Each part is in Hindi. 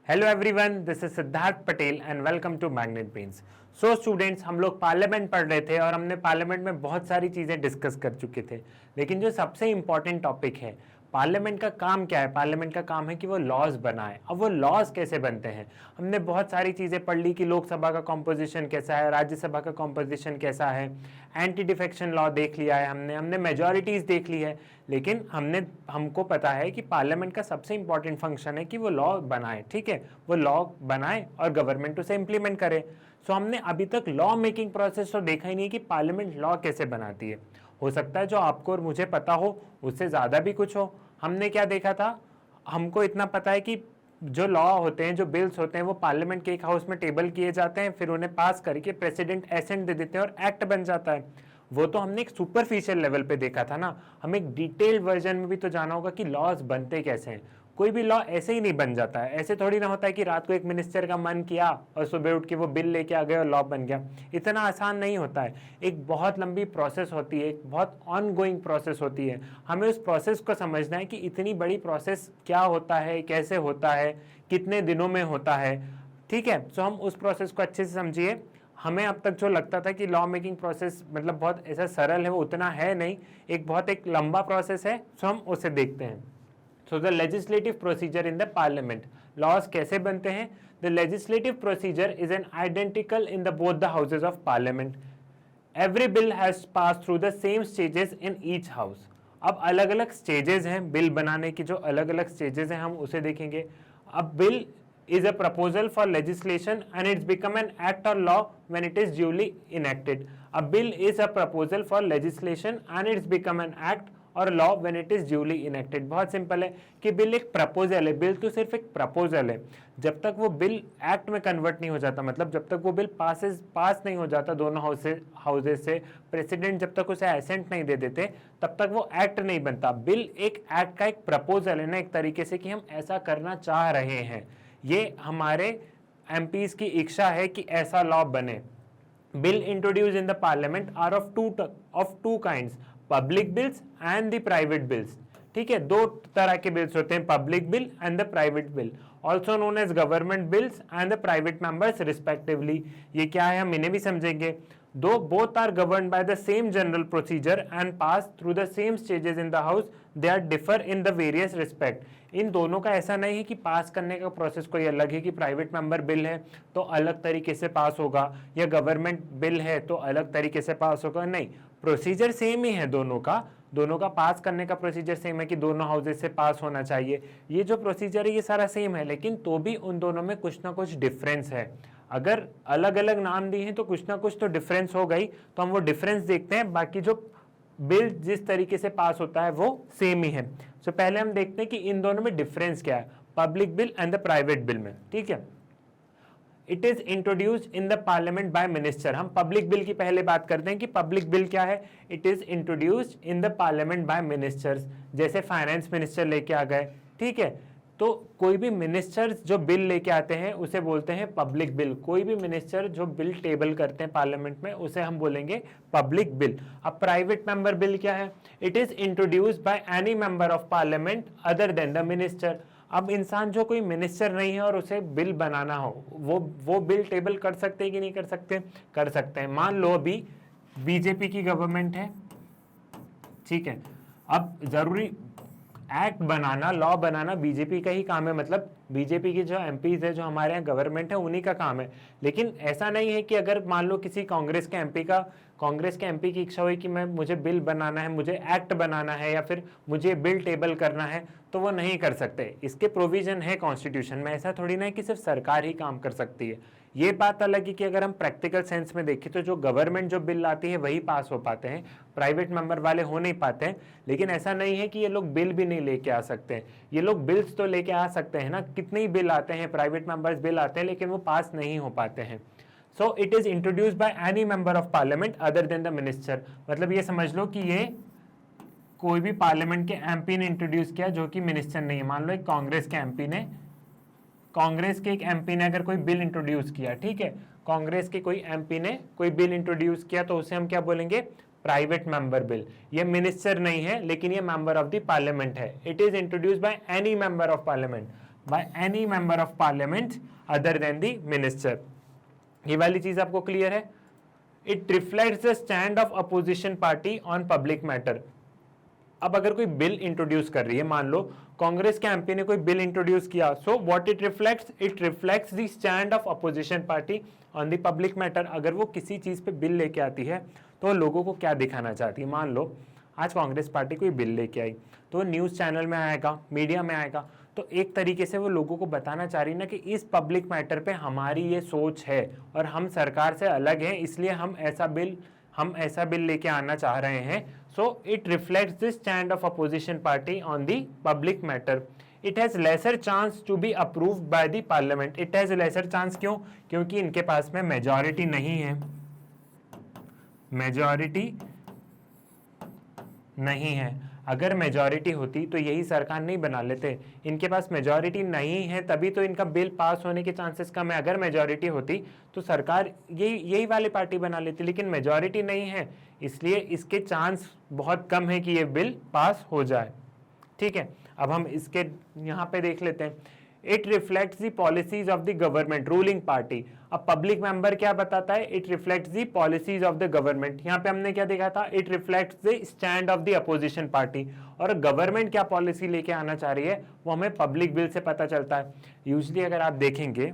Hello everyone, this is Siddharth Patel and welcome to Magnet Brains. So students, हम लोग पार्लियामेंट पढ़ रहे थे और हमने पार्लियामेंट में बहुत सारी चीज़ें डिस्कस कर चुके थे। लेकिन जो सबसे इंपॉर्टेंट टॉपिक है, पार्लियामेंट का काम क्या है? पार्लियामेंट का काम है कि वो लॉज बनाए। अब वो लॉज कैसे बनते हैं? हमने बहुत सारी चीज़ें पढ़ ली कि लोकसभा का कॉम्पोजिशन कैसा है, राज्यसभा का कॉम्पोजिशन कैसा है, एंटी डिफेक्शन लॉ देख लिया है हमने मेजॉरिटीज़ देख ली है। लेकिन हमको पता है कि पार्लियामेंट का सबसे इंपॉर्टेंट फंक्शन है कि वो लॉ बनाए। ठीक है, वो लॉ बनाए और गवर्नमेंट उसे इंप्लीमेंट करे। सो हमने अभी तक लॉ मेकिंग प्रोसेस तो देखा ही नहीं कि पार्लियामेंट लॉ कैसे बनाती है। हो सकता है जो आपको और मुझे पता हो उससे ज़्यादा भी कुछ हो। हमने क्या देखा था, हमको इतना पता है कि जो लॉ होते हैं, जो बिल्स होते हैं, वो पार्लियामेंट के एक हाउस में टेबल किए जाते हैं, फिर उन्हें पास करके प्रेसिडेंट एसेंट दे देते हैं और एक्ट बन जाता है। वो तो हमने एक सुपरफिशियल लेवल पे देखा था ना। हमें एक डिटेल्ड वर्जन में भी तो जाना होगा कि लॉज बनते कैसे हैं। कोई भी लॉ ऐसे ही नहीं बन जाता है। ऐसे थोड़ी ना होता है कि रात को एक मिनिस्टर का मन किया और सुबह उठ के वो बिल लेके आ गए और लॉ बन गया। इतना आसान नहीं होता है। एक बहुत लंबी प्रोसेस होती है, एक बहुत ऑन गोइंग प्रोसेस होती है। हमें उस प्रोसेस को समझना है कि इतनी बड़ी प्रोसेस क्या होता है, कैसे होता है, कितने दिनों में होता है। ठीक है, तो हम उस प्रोसेस को अच्छे से समझिए। हमें अब तक जो लगता था कि लॉ मेकिंग प्रोसेस मतलब बहुत ऐसा सरल है, वो उतना है नहीं। एक लंबा प्रोसेस है। सो हम उसे देखते हैं। So the legislative procedure in the parliament. Laws कैसे बनते हैं? The legislative procedure is an identical in the both the houses of parliament. Every bill has pass through the same stages in each house. अब अलग अलग स्टेजेस हैं बिल बनाने की, जो अलग अलग स्टेजेस हैं हम उसे देखेंगे। अब bill is a proposal for legislation and it's become an act or law when it is duly enacted. A bill is a proposal for legislation and it's become an act और law when it is duly enacted. बहुत सिंपल है कि बिल एक प्रपोजल है। बिल तो सिर्फ एक प्रपोजल है। जब तक वो बिल एक्ट में कन्वर्ट नहीं हो जाता, मतलब जब तक वो बिल पास नहीं हो जाता दोनों हाउसेज से, प्रेसिडेंट जब तक उसे एसेंट नहीं दे देते, तब तक वो एक्ट नहीं बनता। बिल एक एक्ट का एक प्रपोजल है ना, एक तरीके से कि हम ऐसा करना चाह रहे हैं। ये हमारे एमपीज की इच्छा है कि ऐसा लॉ बने। Bill introduce in the parliament are of two kinds, public bills and the private bills. ठीक है, दो तरह के बिल्स होते हैं, public bill and the private bill, also known as government bills and the private members respectively. ये क्या है हम इन्हें भी समझेंगे। Though both are govern by the same general procedure and pass through the same stages in the house, they are differ in the various respect. इन दोनों का ऐसा नहीं है कि पास करने का प्रोसेस कोई अलग है, कि प्राइवेट मेंबर बिल है तो अलग तरीके से पास होगा या गवर्नमेंट बिल है तो अलग तरीके से पास होगा। नहीं, प्रोसीजर सेम ही है दोनों का पास करने का प्रोसीजर सेम है कि दोनों हाउसेज से पास होना चाहिए। ये जो प्रोसीजर है ये सारा सेम है, लेकिन तो भी उन दोनों में कुछ ना कुछ डिफरेंस है। अगर अलग अलग नाम दिए हैं तो कुछ ना कुछ तो डिफरेंस हो गई, तो हम वो डिफरेंस देखते हैं। बाकी जो बिल जिस तरीके से पास होता है वो सेम ही है। सो पहले हम देखते हैं कि इन दोनों में डिफरेंस क्या है, public bill and the private bill में। ठीक है, it is introduced in the parliament by minister. हम पब्लिक बिल की पहले बात करते हैं कि पब्लिक बिल क्या है। It is introduced in the parliament by ministers, जैसे फाइनेंस मिनिस्टर लेके आ गए। ठीक है, तो कोई भी मिनिस्टर्स जो बिल लेके आते हैं उसे बोलते हैं पब्लिक बिल। कोई भी मिनिस्टर जो बिल टेबल करते हैं पार्लियामेंट में उसे हम बोलेंगे पब्लिक बिल। अब प्राइवेट मेंबर बिल क्या है? It is introduced by any member of parliament other than the minister. अब इंसान जो कोई मिनिस्टर नहीं है और उसे बिल बनाना हो, वो बिल टेबल कर सकते हैं कि नहीं कर सकते? कर सकते हैं। मान लो अभी बीजेपी की गवर्नमेंट है, ठीक है, अब जरूरी एक्ट बनाना, लॉ बनाना बीजेपी का ही काम है। मतलब बीजेपी की जो एमपीज है, जो हमारे यहाँ गवर्नमेंट है, उन्हीं का काम है। लेकिन ऐसा नहीं है कि अगर मान लो किसी कांग्रेस के एमपी की इच्छा हुई कि मुझे बिल बनाना है, मुझे एक्ट बनाना है या फिर मुझे बिल टेबल करना है, तो वो नहीं कर सकते। इसके प्रोविजन है कॉन्स्टिट्यूशन में। ऐसा थोड़ी ना है कि सिर्फ सरकार ही काम कर सकती है। ये बात अलग है कि अगर हम प्रैक्टिकल सेंस में देखें तो जो गवर्नमेंट जो बिल लाती है वही पास हो पाते हैं, प्राइवेट मेंबर वाले हो नहीं पाते हैं। लेकिन ऐसा नहीं है कि ये लोग बिल भी नहीं लेके आ सकते हैं। ये लोग बिल्स तो लेके आ सकते हैं ना, कितने ही बिल आते हैं, प्राइवेट मेंबर्स बिल आते हैं, लेकिन वो पास नहीं हो पाते हैं। So it is introduced by any member of parliament other than the minister. मतलब ये समझ लो कि ये कोई भी पार्लियामेंट के एमपी ने इंट्रोड्यूस किया जो कि मिनिस्टर नहीं है। मान लो एक कांग्रेस के एक एमपी ने अगर कोई बिल इंट्रोड्यूस किया, ठीक है, कांग्रेस के कोई एमपी ने कोई बिल इंट्रोड्यूस किया, तो उसे हम क्या बोलेंगे? Private member bill. ये मिनिस्टर नहीं है, लेकिन ये मेंबर ऑफ द पार्लियामेंट है। It is introduced by any member of parliament. By any member of parliament other than the minister. ये वाली चीज आपको क्लियर है? It reflects the stand of opposition party on public matter. अब अगर कोई बिल इंट्रोड्यूस कर रही है, मान लो कांग्रेस के एमपी ने कोई बिल इंट्रोड्यूस किया, so what it reflects the stand of opposition party on the public matter. अगर वो किसी चीज पे बिल लेके आती है तो लोगों को क्या दिखाना चाहती है? मान लो आज कांग्रेस पार्टी कोई बिल लेके आई तो न्यूज चैनल में आएगा, मीडिया में आएगा, तो एक तरीके से वो लोगों को बताना चाह रही है ना कि इस पब्लिक मैटर पे हमारी ये सोच है और हम सरकार से अलग हैं, इसलिए हम ऐसा बिल लेके आना चाह रहे हैं। So it reflects the stand of opposition party on the public matter. It has lesser chance to be approved by the parliament. It has lesser chance क्यों? क्योंकि इनके पास में मेजॉरिटी नहीं है, मेजॉरिटी नहीं है। अगर मेजॉरिटी होती तो यही सरकार नहीं बना लेते। इनके पास मेजॉरिटी नहीं है तभी तो इनका बिल पास होने के चांसेस कम है। अगर मेजॉरिटी होती तो सरकार यही वाली पार्टी बना लेती, लेकिन मेजॉरिटी नहीं है इसलिए इसके चांस बहुत कम है कि ये बिल पास हो जाए। ठीक है, अब हम इसके यहाँ पे देख लेते हैं। It reflects the policies of the government ruling party. अब पब्लिक मेंबर क्या बताता है? It reflects the policies of the government. यहाँ पे हमने क्या देखा था? It reflects the stand of the opposition party. और गवर्नमेंट क्या पॉलिसी लेके आना चाह रही है वो हमें पब्लिक बिल से पता चलता है। यूजली अगर आप देखेंगे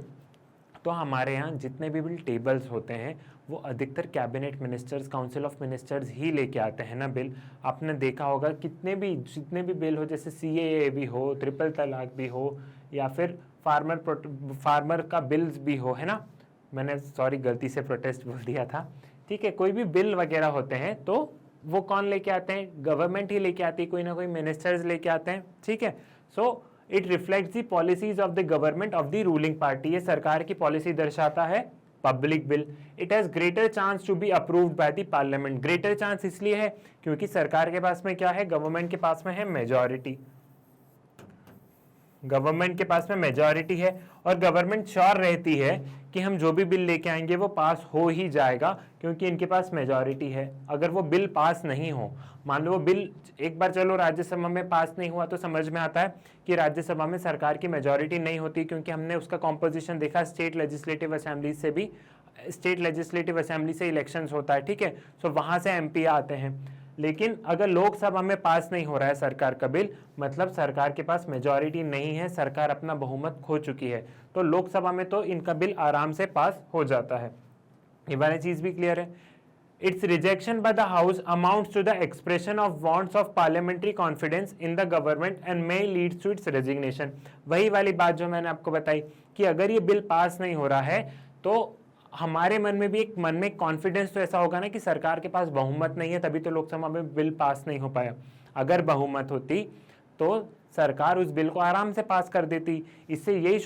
तो हमारे यहाँ जितने भी बिल टेबल्स होते हैं वो अधिकतर cabinet ministers, council of ministers ही लेके आते हैं ना बिल। आपने देखा होगा जितने भी बिल हो, जैसे CAA भी हो, ट्रिपल तलाक भी हो, या फिर फार्मर का बिल्स भी हो, है ना, मैंने सॉरी गलती से प्रोटेस्ट बोल दिया था। ठीक है, कोई भी बिल वगैरह होते हैं तो वो कौन लेके आते हैं? गवर्नमेंट ही लेके आती है, कोई ना कोई मिनिस्टर्स लेके आते हैं। ठीक है, so it reflects the policies of the government of the ruling party. ये सरकार की पॉलिसी दर्शाता है public bill. It has greater chance to be approved by the parliament. Greater chance इसलिए है क्योंकि सरकार के पास में क्या है? गवर्नमेंट के पास में है मेजॉरिटी। गवर्नमेंट के पास में मेजॉरिटी है और गवर्नमेंट श्योर रहती है कि हम जो भी बिल लेके आएंगे वो पास हो ही जाएगा क्योंकि इनके पास मेजॉरिटी है। अगर वो बिल पास नहीं हो, मान लो वो बिल एक बार चलो राज्यसभा में पास नहीं हुआ तो समझ में आता है कि राज्यसभा में सरकार की मेजॉरिटी नहीं होती, क्योंकि हमने उसका कॉम्पोजिशन देखा स्टेट लेजिस्लेटिव असेंबली से भी, स्टेट लेजिस्लेटिव असेंबली से इलेक्शंस होता है। ठीक है, सो वहां से MP आते हैं। लेकिन अगर लोकसभा में पास नहीं हो रहा है सरकार का बिल, मतलब सरकार के पास मेजॉरिटी नहीं है, सरकार अपना बहुमत खो चुकी है, तो लोकसभा में तो इनका बिल आराम से पास हो जाता है। ये वाली चीज भी क्लियर है। Its rejection by the house amounts to the expression of wants of parliamentary confidence in the government and may leads to its resignation. वही वाली बात जो मैंने आपको बताई कि अगर ये बिल पास नहीं हो रहा है तो हमारे मन में भी एक कॉन्फिडेंस तो ऐसा होगा ना कि सरकार के पास बहुमत नहीं है, तभी तो लोकसभा में बिल पास नहीं हो पाया। अगर बहुमत होती तो सरकार उस बिल को आराम से पास कर देती। इससे यही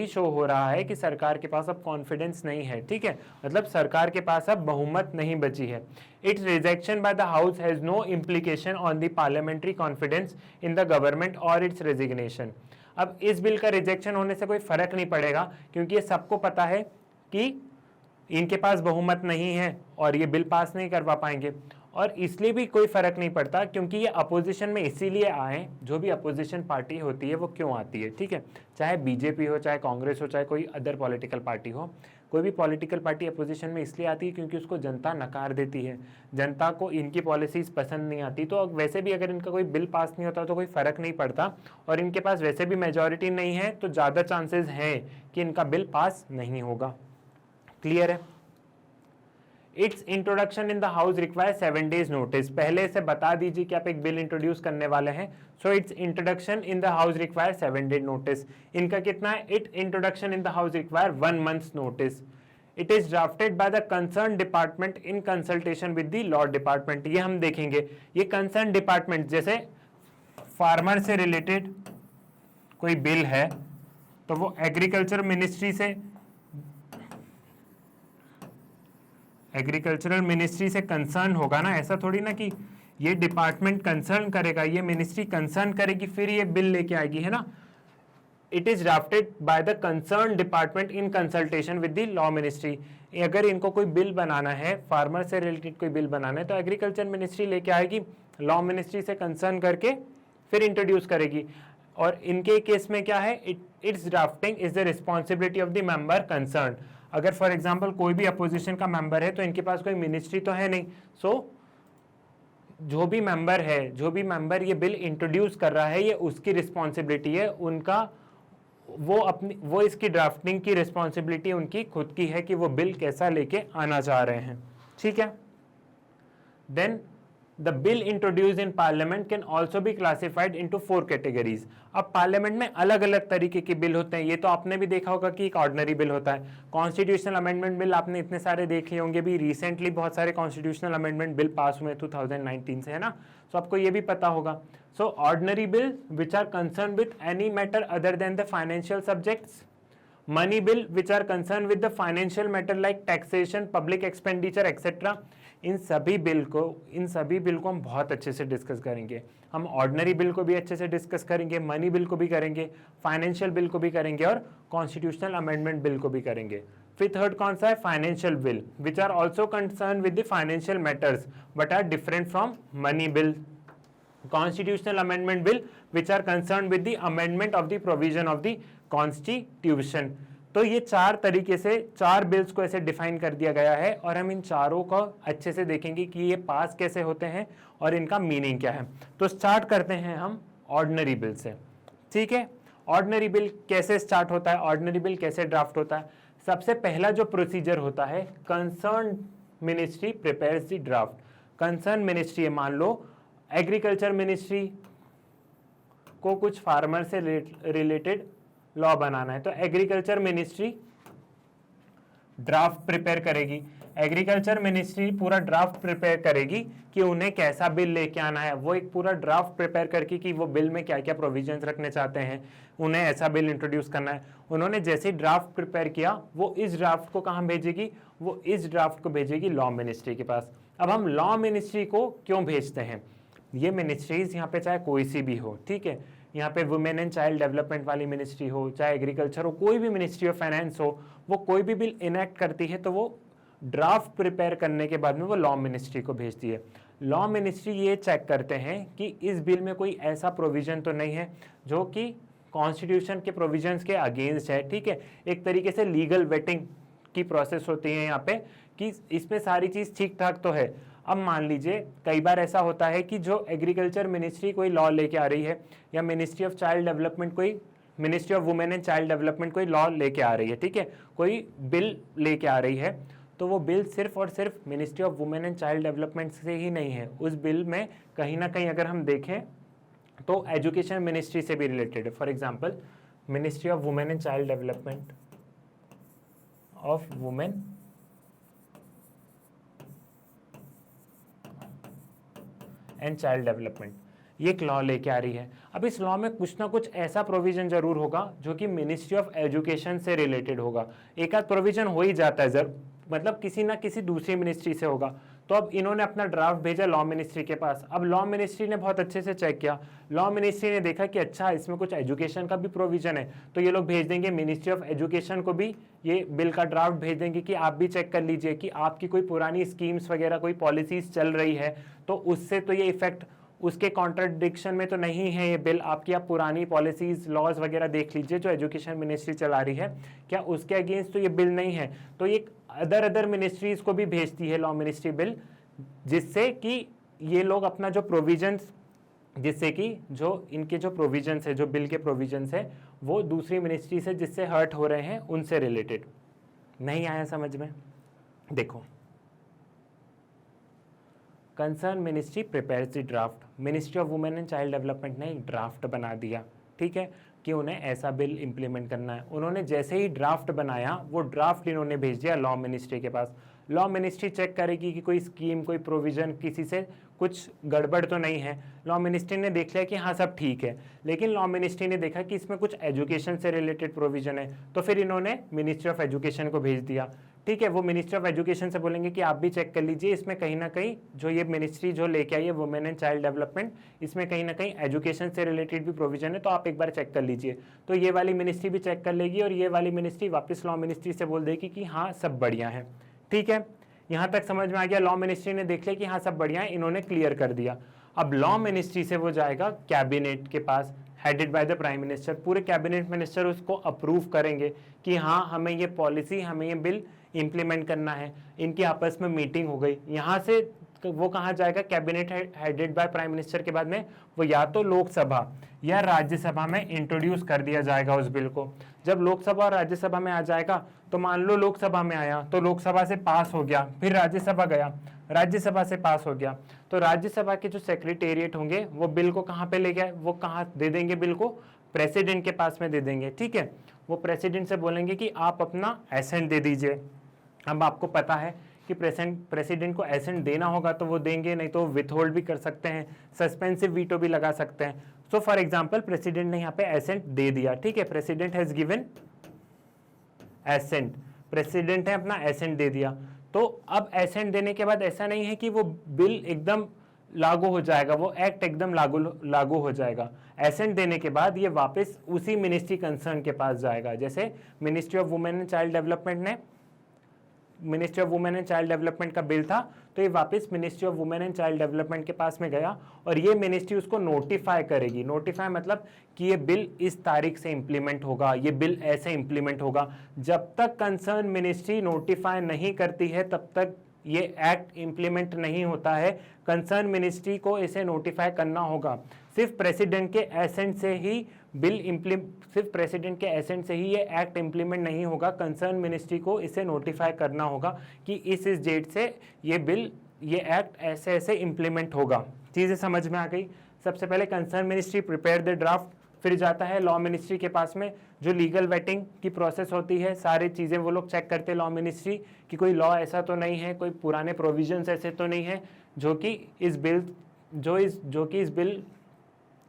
शो हो रहा है कि सरकार के पास अब कॉन्फिडेंस नहीं है। ठीक है, मतलब सरकार के पास अब बहुमत नहीं बची है। Its rejection by the house has no implication on the parliamentary confidence in the government और इट्स रेजिग्नेशन। अब इस बिल का रिजेक्शन होने से कोई फर्क नहीं पड़ेगा क्योंकि ये सबको पता है कि इनके पास बहुमत नहीं है और ये बिल पास नहीं करवा पाएंगे, और इसलिए भी कोई फर्क नहीं पड़ता क्योंकि ये अपोजिशन में इसीलिए आए। जो भी अपोजिशन पार्टी होती है वो क्यों आती है? ठीक है, चाहे बीजेपी हो, चाहे कांग्रेस हो, चाहे कोई अदर पॉलिटिकल पार्टी हो, कोई भी पॉलिटिकल पार्टी अपोजिशन में इसलिए आती है क्योंकि उसको जनता नकार देती है, जनता को इनकी पॉलिसीज पसंद नहीं आती। तो वैसे भी अगर इनका कोई बिल पास नहीं होता तो कोई फर्क नहीं पड़ता, और इनके पास वैसे भी मेजॉरिटी नहीं है तो ज़्यादा चांसेस हैं कि इनका बिल पास नहीं होगा। क्लियर है? It's introduction in the house require 7 days notice. पहले से बता दीजिए कि आप एक बिल इंट्रोड्यूस करने वाले हैं, so it's introduction in the house require 7 day notice. इनका कितना है? It introduction in the house require 1 month notice. It is drafted by the concern department in consultation with the law department. ये हम देखेंगे, ये कंसर्न डिपार्टमेंट, जैसे फार्मर से रिलेटेड कोई बिल है तो वो एग्रीकल्चर मिनिस्ट्री से कंसर्न होगा ना। ऐसा थोड़ी ना कि ये डिपार्टमेंट कंसर्न करेगा, ये मिनिस्ट्री कंसर्न करेगी फिर ये बिल लेके आएगी, है ना। It is drafted by the concern department in consultation with the law ministry. अगर इनको कोई बिल बनाना है, फार्मर से रिलेटेड कोई बिल बनाना है, तो एग्रीकल्चर मिनिस्ट्री लेके आएगी, लॉ मिनिस्ट्री से कंसर्न करके फिर इंट्रोड्यूस करेगी। और इनके केस में क्या है, it's drafting is the responsibility of the member concern. अगर फॉर एग्जांपल कोई भी अपोजिशन का मेंबर है तो इनके पास कोई मिनिस्ट्री तो है नहीं, सो जो भी मेंबर ये बिल इंट्रोड्यूस कर रहा है ये उसकी रिस्पॉन्सिबिलिटी है, उनका वो इसकी ड्राफ्टिंग की रिस्पॉन्सिबिलिटी उनकी खुद की है कि वो बिल कैसा लेके आना चाह रहे हैं, ठीक है। Then the bill introduce in parliament can also be classified into 4 categories. अब पार्लियामेंट में अलग अलग तरीके के बिल होते हैं, ये तो आपने भी देखा होगा कि एक ऑर्डिनरी बिल होता है, कॉन्स्टिट्यूशनल अमेंडमेंट बिल आपने इतने सारे देख लिए होंगे, भी रिसेंटली बहुत सारे कॉन्स्टिट्यूशनल अमेंडमेंट बिल पास हुए 2019 से, है ना, सो आपको ये भी पता होगा। So ordinary bill which are concern with any matter other than the financial subjects, money bill which are concern with the financial matter like taxation, public expenditure etcetera. इन सभी बिल को हम बहुत अच्छे से डिस्कस करेंगे। हम ऑर्डिनरी बिल को भी अच्छे से डिस्कस करेंगे, मनी बिल को भी करेंगे, फाइनेंशियल बिल को भी करेंगे और कॉन्स्टिट्यूशनल अमेंडमेंट बिल को भी करेंगे। फिर थर्ड कौन सा है, financial bill which are also concern with the financial matters but are different from money bill. Constitutional amendment bill which are concern with the amendment of the provision of the constitution. तो ये 4 तरीके से 4 बिल्स को ऐसे डिफाइन कर दिया गया है और हम इन चारों को अच्छे से देखेंगे कि ये पास कैसे होते हैं और इनका मीनिंग क्या है। तो स्टार्ट करते हैं हम ऑर्डिनरी बिल से, ठीक है। ऑर्डिनरी बिल कैसे स्टार्ट होता है, ऑर्डिनरी बिल कैसे ड्राफ्ट होता है। सबसे पहला जो प्रोसीजर होता है, concern ministry prepares the draft. Concern ministry है, मान लो एग्रीकल्चर मिनिस्ट्री को कुछ फार्मर से रिलेटेड लॉ बनाना है, तो एग्रीकल्चर मिनिस्ट्री ड्राफ्ट प्रिपेयर करेगी। एग्रीकल्चर मिनिस्ट्री पूरा ड्राफ्ट प्रिपेयर करेगी कि उन्हें कैसा बिल लेके आना है, वो एक पूरा ड्राफ्ट प्रिपेयर करके कि वो बिल में क्या क्या प्रोविजंस रखने चाहते हैं, उन्हें ऐसा बिल इंट्रोड्यूस करना है। उन्होंने जैसे ड्राफ्ट प्रिपेयर किया वो इस ड्राफ्ट को कहाँ भेजेगी, वो इस ड्राफ्ट को भेजेगी लॉ मिनिस्ट्री के पास। अब हम लॉ मिनिस्ट्री को क्यों भेजते हैं, ये मिनिस्ट्रीज यहाँ पे चाहे कोई सी भी हो, ठीक है, यहाँ पे वुमेन एंड चाइल्ड डेवलपमेंट वाली मिनिस्ट्री हो, चाहे एग्रीकल्चर हो, कोई भी मिनिस्ट्री ऑफ फाइनेंस हो, वो कोई भी बिल इनेक्ट करती है तो वो ड्राफ्ट प्रिपेयर करने के बाद में वो लॉ मिनिस्ट्री को भेजती है। लॉ मिनिस्ट्री ये चेक करते हैं कि इस बिल में कोई ऐसा प्रोविजन तो नहीं है जो कि कॉन्स्टिट्यूशन के प्रोविजंस के अगेंस्ट है, ठीक है। एक तरीके से लीगल वेटिंग की प्रोसेस होती है यहाँ पे कि इसमें सारी चीज़ ठीक ठाक तो है। अब मान लीजिए कई बार ऐसा होता है कि जो एग्रीकल्चर मिनिस्ट्री कोई लॉ लेके आ रही है या मिनिस्ट्री ऑफ चाइल्ड डेवलपमेंट कोई, ministry of women and child development कोई लॉ लेके आ रही है, ठीक है, कोई बिल लेके आ रही है, तो वो बिल सिर्फ और सिर्फ ministry of women and child development से ही नहीं है, उस बिल में कहीं ना कहीं अगर हम देखें तो एजुकेशन मिनिस्ट्री से भी रिलेटेड है। For example ministry of women and child development of women and child development, ये एक लॉ लेके आ रही है। अब इस लॉ में कुछ ना कुछ ऐसा प्रोविजन जरूर होगा जो कि मिनिस्ट्री ऑफ एजुकेशन से रिलेटेड होगा, एक आध प्रोविजन हो ही जाता है जरूर, मतलब किसी ना किसी दूसरी मिनिस्ट्री से होगा। तो अब इन्होंने अपना ड्राफ्ट भेजा लॉ मिनिस्ट्री के पास। अब लॉ मिनिस्ट्री ने बहुत अच्छे से चेक किया, लॉ मिनिस्ट्री ने देखा कि अच्छा इसमें कुछ एजुकेशन का भी प्रोविजन है, तो ये लोग भेज देंगे मिनिस्ट्री ऑफ एजुकेशन को भी ये बिल का ड्राफ्ट भेज देंगे कि आप भी चेक कर लीजिए कि आपकी कोई पुरानी स्कीम्स वगैरह कोई पॉलिसीज चल रही है तो उससे तो ये इफेक्ट, उसके कॉन्ट्राडिक्शन में तो नहीं है ये बिल, आपकी आप पुरानी पॉलिसीज लॉज वगैरह देख लीजिए जो एजुकेशन मिनिस्ट्री चला रही है, क्या उसके अगेंस्ट तो ये बिल नहीं है। तो ये अदर मिनिस्ट्रीज को भी भेजती है लॉ मिनिस्ट्री बिल, जिससे कि ये लोग अपना जो प्रोविजंस, जिससे कि जो इनके जो प्रोविजंस है, जो बिल के प्रोविजंस है वो दूसरी मिनिस्ट्री से जिससे हर्ट हो रहे हैं उनसे रिलेटेड। नहीं आया समझ में, देखो concern ministry prepares the draft, ministry of women and child development ने एक ड्राफ्ट बना दिया, ठीक है, कि उन्हें ऐसा बिल इंप्लीमेंट करना है। उन्होंने जैसे ही ड्राफ्ट बनाया वो ड्राफ्ट इन्होंने भेज दिया लॉ मिनिस्ट्री के पास। लॉ मिनिस्ट्री चेक करेगी कि कोई स्कीम, कोई प्रोविजन, किसी से कुछ गड़बड़ तो नहीं है। लॉ मिनिस्ट्री ने देख लिया कि हाँ सब ठीक है, लेकिन लॉ मिनिस्ट्री ने देखा कि इसमें कुछ एजुकेशन से रिलेटेड प्रोविजन है, तो फिर इन्होंने मिनिस्ट्री ऑफ एजुकेशन को भेज दिया, ठीक है। वो मिनिस्ट्री ऑफ एजुकेशन से बोलेंगे कि आप भी चेक कर लीजिए इसमें कहीं ना कहीं जो ये मिनिस्ट्री जो लेके आई है वुमेन एंड चाइल्ड डेवलपमेंट, इसमें कहीं ना कहीं एजुकेशन से रिलेटेड भी प्रोविजन है, तो आप एक बार चेक कर लीजिए। तो ये वाली मिनिस्ट्री भी चेक कर लेगी और ये वाली मिनिस्ट्री वापस लॉ मिनिस्ट्री से बोल देगी कि हाँ सब बढ़िया है, ठीक है। यहाँ तक समझ में आ गया, लॉ मिनिस्ट्री ने देख लिया कि हाँ सब बढ़िया है, इन्होंने क्लियर कर दिया। अब लॉ मिनिस्ट्री से वो जाएगा कैबिनेट के पास, headed by the prime minister. पूरे कैबिनेट मिनिस्टर उसको अप्रूव करेंगे कि हाँ हमें ये पॉलिसी, हमें ये बिल इम्प्लीमेंट करना है। इनकी आपस में मीटिंग हो गई, यहाँ से वो कहाँ जाएगा, cabinet headed by prime minister के बाद में वो या तो लोकसभा या राज्यसभा में इंट्रोड्यूस कर दिया जाएगा उस बिल को। जब लोकसभा और राज्यसभा में आ जाएगा तो मान लो लोकसभा में आया तो लोकसभा से पास हो गया, फिर राज्यसभा गया, राज्यसभा से पास हो गया, तो राज्यसभा के जो सेक्रेटेरिएट होंगे वो बिल को कहाँ पे ले गए, वो कहाँ दे देंगे बिल को, प्रेसिडेंट के पास में दे देंगे। ठीक है, वो प्रेसिडेंट से बोलेंगे कि आप अपना एसेंट दे दीजिए। अब आपको पता है कि प्रेसिडेंट को एसेंट देना होगा तो वो देंगे, नहीं तो विथहोल्ड भी कर सकते हैं, सस्पेंसिव वीटो भी लगा सकते हैं। सो फॉर एग्जांपल प्रेसिडेंट ने यहाँ पे एसेंट दे दिया। ठीक है, president has given assent, president ने अपना एसेंट दे दिया। तो अब एसेंट देने के बाद ऐसा नहीं है कि वो बिल एकदम लागू हो जाएगा, वो एक्ट एकदम लागू हो जाएगा। एसेंट देने के बाद ये वापस उसी मिनिस्ट्री कंसर्न के पास जाएगा। जैसे ministry of women and child development ने, ministry of women and child development का बिल था तो ये वापस ministry of women and child development के पास में गया और ये मिनिस्ट्री उसको नोटिफाई करेगी। नोटिफाई मतलब कि ये बिल इस तारीख से इंप्लीमेंट होगा, ये बिल ऐसे इंप्लीमेंट होगा। जब तक कंसर्न मिनिस्ट्री नोटिफाई नहीं करती है तब तक ये एक्ट इंप्लीमेंट नहीं होता है। कंसर्न मिनिस्ट्री को इसे नोटिफाई करना होगा। सिर्फ प्रेसिडेंट के एसेंट से ही सिर्फ प्रेसिडेंट के एसेंट से ही ये एक्ट इंप्लीमेंट नहीं होगा। कंसर्न मिनिस्ट्री को इसे नोटिफाई करना होगा कि इस डेट से ये बिल, ये एक्ट ऐसे ऐसे इंप्लीमेंट होगा। चीज़ें समझ में आ गई। सबसे पहले concern ministry prepare the draft, फिर जाता है लॉ मिनिस्ट्री के पास में, जो लीगल वेटिंग की प्रोसेस होती है, सारी चीज़ें वो लोग चेक करते हैं लॉ मिनिस्ट्री कि कोई लॉ ऐसा तो नहीं है, कोई पुराने प्रोविजंस ऐसे तो नहीं है जो कि इस बिल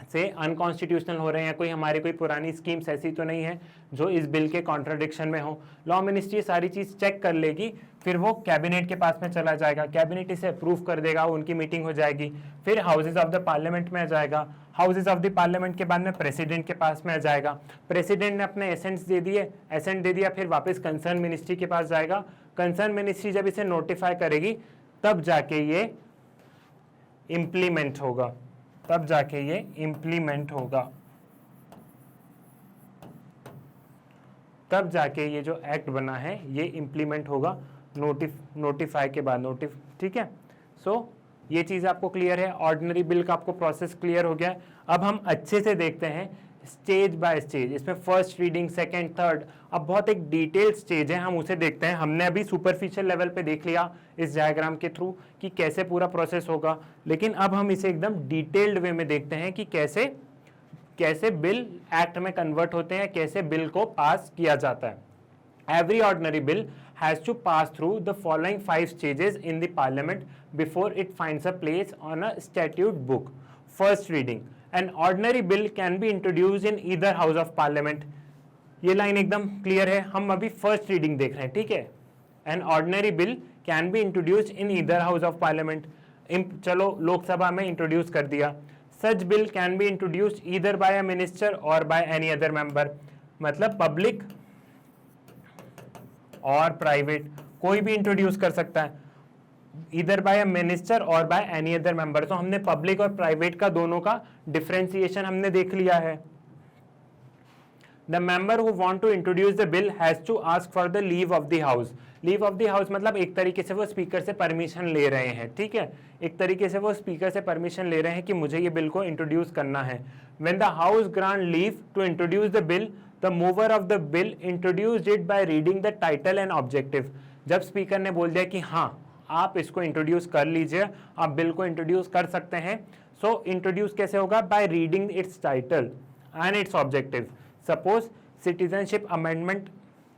से अनकॉन्स्टिट्यूशनल हो रहे हैं, कोई हमारी कोई पुरानी स्कीम्स ऐसी तो नहीं है जो इस बिल के कॉन्ट्राडिक्शन में हो। लॉ मिनिस्ट्री सारी चीज़ चेक कर लेगी, फिर वो कैबिनेट के पास में चला जाएगा, कैबिनेट इसे अप्रूव कर देगा, उनकी मीटिंग हो जाएगी, फिर हाउसेज ऑफ द पार्लियामेंट में आ जाएगा। हाउसेज ऑफ द पार्लियामेंट के बाद में प्रेसिडेंट के पास में आ जाएगा। प्रेसिडेंट ने अपने एसेंट दे दिया, फिर वापस कंसर्न मिनिस्ट्री के पास जाएगा। कंसर्न मिनिस्ट्री जब इसे नोटिफाई करेगी तब जाके ये इम्प्लीमेंट होगा, तब जाके ये इम्प्लीमेंट होगा, तब जाके ये जो एक्ट बना है ये इम्प्लीमेंट होगा नोटिफाई के बाद। ठीक है, सो ये चीज़ आपको क्लियर है। ऑर्डिनरी बिल का आपको प्रोसेस क्लियर हो गया है। अब हम अच्छे से देखते हैं स्टेज बाय स्टेज, इसमें फर्स्ट रीडिंग, सेकंड, थर्ड, अब बहुत एक डिटेल्ड स्टेज है, हम उसे देखते हैं। हमने अभी सुपरफिशियल लेवल पे देख लिया इस डायग्राम के थ्रू कि कैसे पूरा प्रोसेस होगा, लेकिन अब हम इसे एकदम डिटेल्ड वे में देखते हैं कि कैसे बिल एक्ट में कन्वर्ट होते हैं, कैसे बिल को पास किया जाता है। Every ordinary bill has to pass through the following 5 stages in the parliament before it finds a place on a statute book. First reading. An ordinary bill can be introduced in either house of parliament. ये लाइन एकदम क्लियर है, हम अभी फर्स्ट रीडिंग देख रहे हैं। ठीक है, an ordinary bill can be introduced in either house of parliament. चलो लोकसभा में इंट्रोड्यूस कर दिया। Such bill can be introduced either by a minister or by any other member, मतलब पब्लिक और प्राइवेट कोई भी इंट्रोड्यूस कर सकता है, either by a minister or by any other member. तो हमने पब्लिक और प्राइवेट का दोनों का डिफरेंशिएशन हमने देख लिया है। The member who want to introduce the bill has to ask for the leave of the house. Leave of the house मतलब एक तरीके से वो स्पीकर से परमिशन ले रहे हैं। ठीक है, एक तरीके से वो स्पीकर से परमिशन ले रहे हैं कि मुझे ये बिल को इंट्रोड्यूस करना है। When the house grant leave to introduce the bill, the mover of the bill introduced it by reading the title and objective। जब स्पीकर ने बोल दिया कि हाँ आप इसको इंट्रोड्यूस कर लीजिए, आप बिल को इंट्रोड्यूस कर सकते हैं, सो इंट्रोड्यूस कैसे होगा? Bye reading its title and it's objective. Suppose citizenship amendment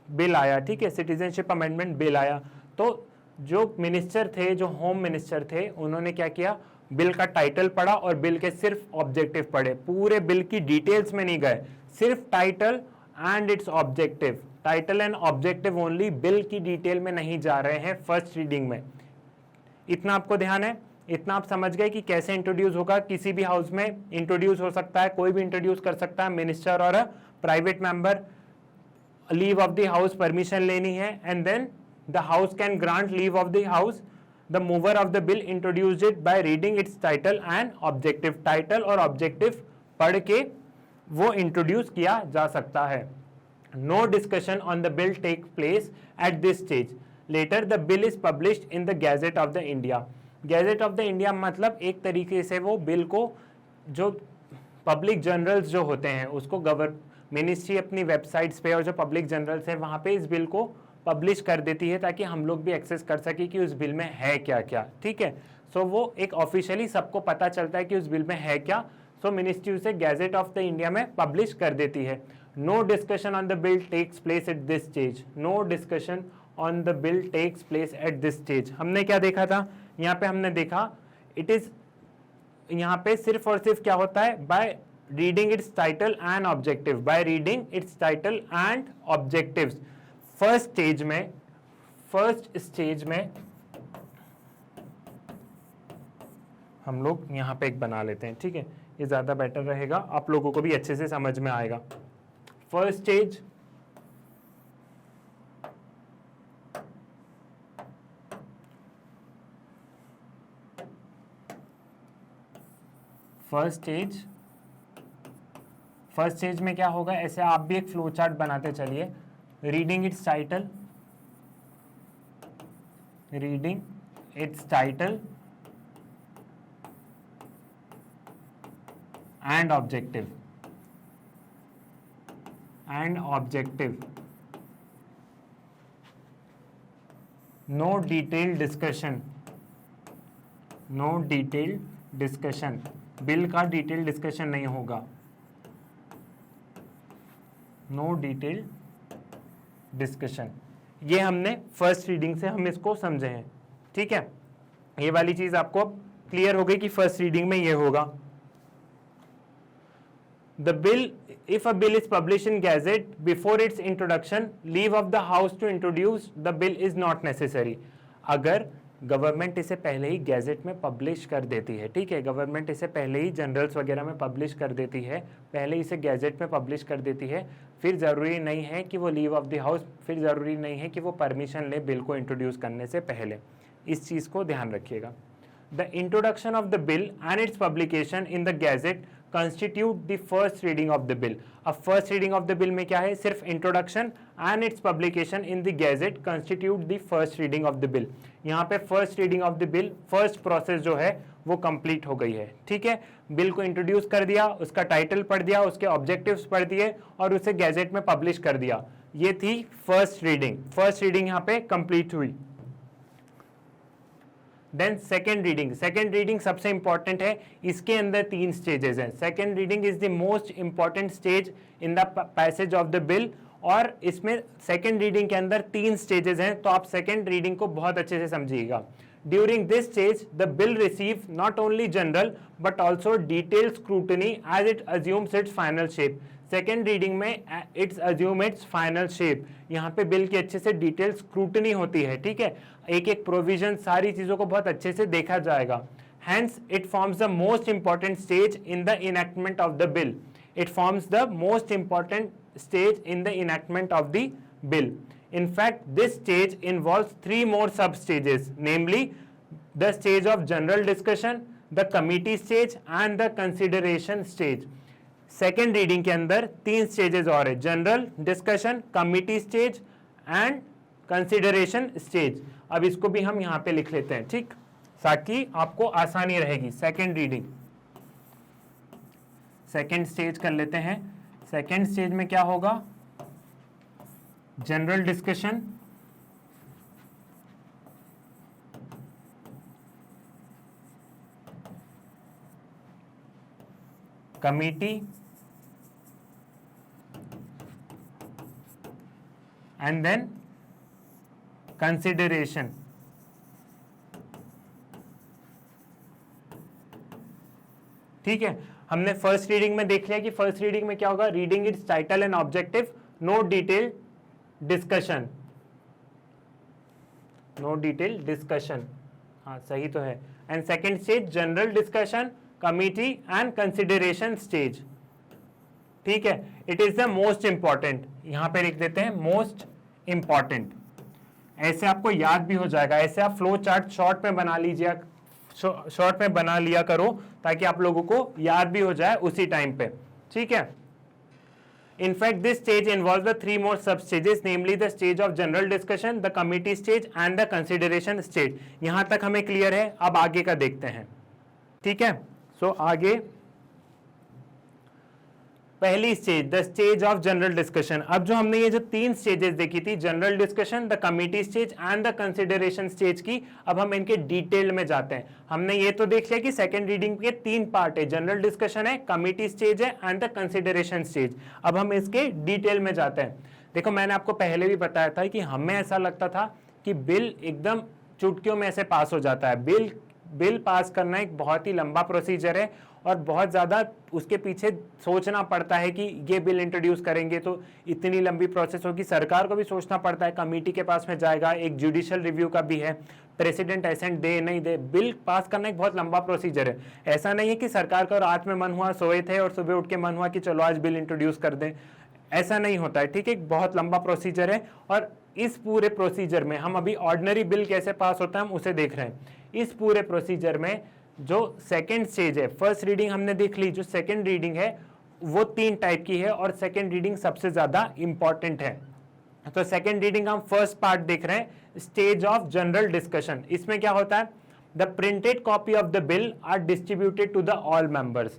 bill आया, ठीक है, सिटीजनशिप अमेंडमेंट बिल आया, तो जो मिनिस्टर थे, जो होम मिनिस्टर थे, उन्होंने क्या किया, बिल का टाइटल पढ़ा और बिल के सिर्फ ऑब्जेक्टिव पढ़े, पूरे बिल की डिटेल्स में नहीं गए, सिर्फ title and it's objective, title and objective only, bill की डिटेल में नहीं जा रहे हैं फर्स्ट रीडिंग में। इतना आपको ध्यान है, इतना आप समझ गए कि कैसे इंट्रोड्यूस होगा। किसी भी हाउस में इंट्रोड्यूस हो सकता है, कोई भी इंट्रोड्यूस कर सकता है, मिनिस्टर और private member. Leave of the house permission लेनी है and then the house can grant leave of the house. The mover of the bill introduced it by reading its title and objective. Title और ऑब्जेक्टिव पढ़ के वो इंट्रोड्यूस किया जा सकता है। No discussion on the bill take place at this stage, later the bill is published in the gazette of the India. Gazette of the India मतलब एक तरीके से वो बिल को, जो पब्लिक जर्नल्स जो होते हैं उसको मिनिस्ट्री अपनी वेबसाइट्स पे और जो पब्लिक जर्नल्स है वहाँ पे इस बिल को पब्लिश कर देती है, ताकि हम लोग भी एक्सेस कर सके कि उस बिल में है क्या क्या। ठीक है, सो वो एक ऑफिशियली सबको पता चलता है कि उस बिल में है क्या। सो मिनिस्ट्री उसे गैजेट ऑफ द इंडिया में पब्लिश कर देती है। No discussion on the bill takes place at this stage, no discussion on the bill takes place at this stage. हमने क्या देखा था यहाँ पे? हमने देखा इट इज, यहाँ पे सिर्फ और सिर्फ क्या होता है? Bye reading its title and objective, bye reading its title and objectives. First stage में हम लोग यहाँ पे एक बना लेते हैं, ठीक है, ये ज्यादा बेटर रहेगा, आप लोगों को भी अच्छे से समझ में आएगा। फर्स्ट स्टेज, फर्स्ट स्टेज में क्या होगा? ऐसे आप भी एक फ्लो चार्ट बनाते चलिए। Reading its title and objective no detail discussion, bill का डिटेल डिस्कशन नहीं होगा। नो डिटेल डिस्कशन, ये हमने फर्स्ट रीडिंग से हम इसको समझे हैं। ठीक है, ये वाली चीज आपको क्लियर हो गई कि फर्स्ट रीडिंग में ये होगा। The bill, if a bill is published in Gazette before its introduction, leave of the House to introduce the bill is not necessary. अगर गवर्नमेंट इसे पहले ही गैजेट में पब्लिश कर देती है, ठीक है, गवर्नमेंट इसे पहले ही जर्नल्स वगैरह में पब्लिश कर देती है, पहले इसे गैजेट में पब्लिश कर देती है, फिर ज़रूरी नहीं है कि वो लीव ऑफ द हाउस, फिर ज़रूरी नहीं है कि वो परमिशन ले बिल को इंट्रोड्यूस करने से पहले। इस चीज़ को ध्यान रखिएगा। The introduction of the bill and it's publication in the gadget constitute the first reading of the bill. अब first reading of the bill में क्या है? सिर्फ introduction and its publication in the gazette constitute the first reading of the bill. यहाँ पे first reading of the bill, first process जो है वो complete हो गई है। ठीक है, बिल को इंट्रोड्यूस कर दिया, उसका टाइटल पढ़ दिया, उसके ऑब्जेक्टिव्स पढ़ दिए और उसे गैजेट में पब्लिश कर दिया। ये थी फर्स्ट रीडिंग। फर्स्ट रीडिंग यहाँ पे कंप्लीट हुई। देन सेकेंड रीडिंग सबसे इंपॉर्टेंट है, इसके अंदर 3 स्टेजेस हैं। Second reading is the most important stage in the passage of the bill, और इसमें सेकेंड रीडिंग के अंदर 3 स्टेजेस हैं, तो आप सेकेंड रीडिंग को बहुत अच्छे से समझिएगा। During this stage the bill receive not only general but also detail scrutiny as it assumes its final shape. Second reading में its assume its final shape, यहाँ पे बिल की अच्छे से डिटेल स्क्रूटनी होती है। ठीक है, एक एक प्रोविजन, सारी चीजों को बहुत अच्छे से देखा जाएगा। Hence, it forms the most important stage in the enactment of the bill. It forms the most important stage in the enactment of the bill. In fact, this stage involves 3 more sub-stages, namely the stage of general discussion, the committee stage and the consideration stage. Second reading के अंदर 3 stages और है, general discussion, committee stage and consideration stage. अब इसको भी हम यहाँ पे लिख लेते हैं, ठीक, ताकि आपको आसानी रहेगी। सेकेंड रीडिंग, सेकेंड स्टेज कर लेते हैं। सेकेंड स्टेज में क्या होगा? General discussion, committee and then consideration. ठीक है, हमने फर्स्ट रीडिंग में देख लिया कि फर्स्ट रीडिंग में क्या होगा? Reading its title and objective, no detail discussion, no detail discussion, हाँ सही तो है। And second stage general discussion, committee and consideration stage. ठीक है, it is the most important, यहां पे लिख देते हैं मोस्ट इंपॉर्टेंट, ऐसे आपको याद भी हो जाएगा। ऐसे आप फ्लो चार्ट शॉर्ट में बना लीजिए, शॉर्ट में बना लिया करो ताकि आप लोगों को याद भी हो जाए उसी टाइम पे। ठीक है, In fact, this stage involves the three more sub stages, namely the stage of general discussion, the committee stage and the consideration stage. यहां तक हमें क्लियर है, अब आगे का देखते हैं, ठीक है। सो आगे पहली stage, the stage of general discussion. अब जो हमने ये जो तीन स्टेजेस देखी थी, general discussion, the committee stage and the consideration stage की, अब हम इनके डिटेल में जाते हैं। हमने ये तो देख लिया कि सेकंड रीडिंग के तीन पार्ट है, जनरल डिस्कशन है, कमिटी स्टेज है एंड द कंसिडरेशन स्टेज। अब हम इसके डिटेल में जाते हैं। देखो, मैंने आपको पहले भी बताया था कि हमें ऐसा लगता था कि बिल एकदम चुटकियों में ऐसे पास हो जाता है। बिल पास करना एक बहुत ही लंबा प्रोसीजर है और बहुत ज़्यादा उसके पीछे सोचना पड़ता है कि ये बिल इंट्रोड्यूस करेंगे तो इतनी लंबी प्रोसेस होगी, सरकार को भी सोचना पड़ता है, कमेटी के पास में जाएगा, एक जुडिशियल रिव्यू का भी है, प्रेसिडेंट एसेंट दे नहीं दे। बिल पास करना एक बहुत लंबा प्रोसीजर है। ऐसा नहीं है कि सरकार का रात में मन हुआ, सोए थे और सुबह उठ के मन हुआ कि चलो आज बिल इंट्रोड्यूस कर दें, ऐसा नहीं होता है, ठीक है। बहुत लंबा प्रोसीजर है और इस पूरे प्रोसीजर में हम अभी ऑर्डिनरी बिल कैसे पास होता है हम उसे देख रहे हैं। इस पूरे प्रोसीजर में जो सेकंड स्टेज है, फर्स्ट रीडिंग हमने देख ली, जो सेकंड रीडिंग है वो तीन टाइप की है और सेकंड रीडिंग सबसे ज्यादा इंपॉर्टेंट है। तो सेकंड रीडिंग हम फर्स्ट पार्ट देख रहे हैं, स्टेज ऑफ जनरल डिस्कशन। इसमें क्या होता है, the printed copy of the bill are distributed to the all members.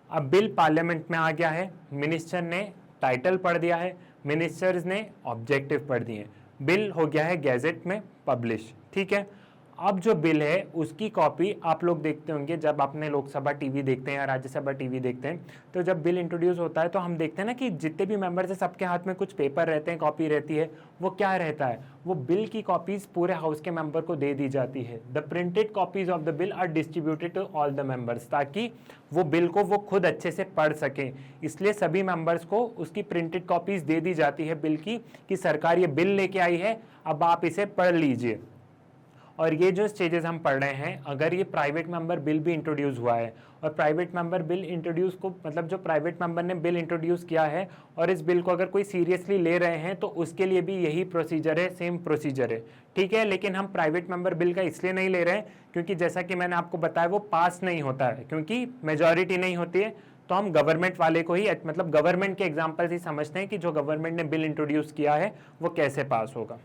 अब बिल पार्लियामेंट में आ गया है, मिनिस्टर ने टाइटल पढ़ दिया है, मिनिस्टर्स ने ऑब्जेक्टिव पढ़ दिए, बिल हो गया है गैजेट में पब्लिश, ठीक है। अब जो बिल है उसकी कॉपी आप लोग देखते होंगे जब आपने लोकसभा टीवी देखते हैं या राज्यसभा टीवी देखते हैं, तो जब बिल इंट्रोड्यूस होता है तो हम देखते हैं ना कि जितने भी मेंबर्स हैं सबके हाथ में कुछ पेपर रहते हैं, कॉपी रहती है। वो क्या रहता है, वो बिल की कॉपीज पूरे हाउस के मेंबर को दे दी जाती है। The printed copies of the bill are distributed to all the members, ताकि वो बिल को वो खुद अच्छे से पढ़ सकें। इसलिए सभी मेंबर्स को उसकी प्रिंटेड कॉपीज दे दी जाती है बिल की, कि सरकार ये बिल लेके आई है, अब आप इसे पढ़ लीजिए। और ये जो स्टेजेस हम पढ़ रहे हैं, अगर ये प्राइवेट मेंबर बिल भी इंट्रोड्यूस हुआ है और प्राइवेट मेंबर बिल इंट्रोड्यूस को, मतलब जो प्राइवेट मेंबर ने बिल इंट्रोड्यूस किया है और इस बिल को अगर कोई सीरियसली ले रहे हैं तो उसके लिए भी यही प्रोसीजर है, सेम प्रोसीजर है, ठीक है। लेकिन हम प्राइवेट मेंबर बिल का इसलिए नहीं ले रहे हैं क्योंकि जैसा कि मैंने आपको बताया वो पास नहीं होता है, क्योंकि मेजॉरिटी नहीं होती है। तो हम गवर्नमेंट वाले को ही, मतलब गवर्नमेंट के एग्जाम्पल ही समझते हैं कि जो गवर्नमेंट ने बिल इंट्रोड्यूस किया है वो कैसे पास होगा।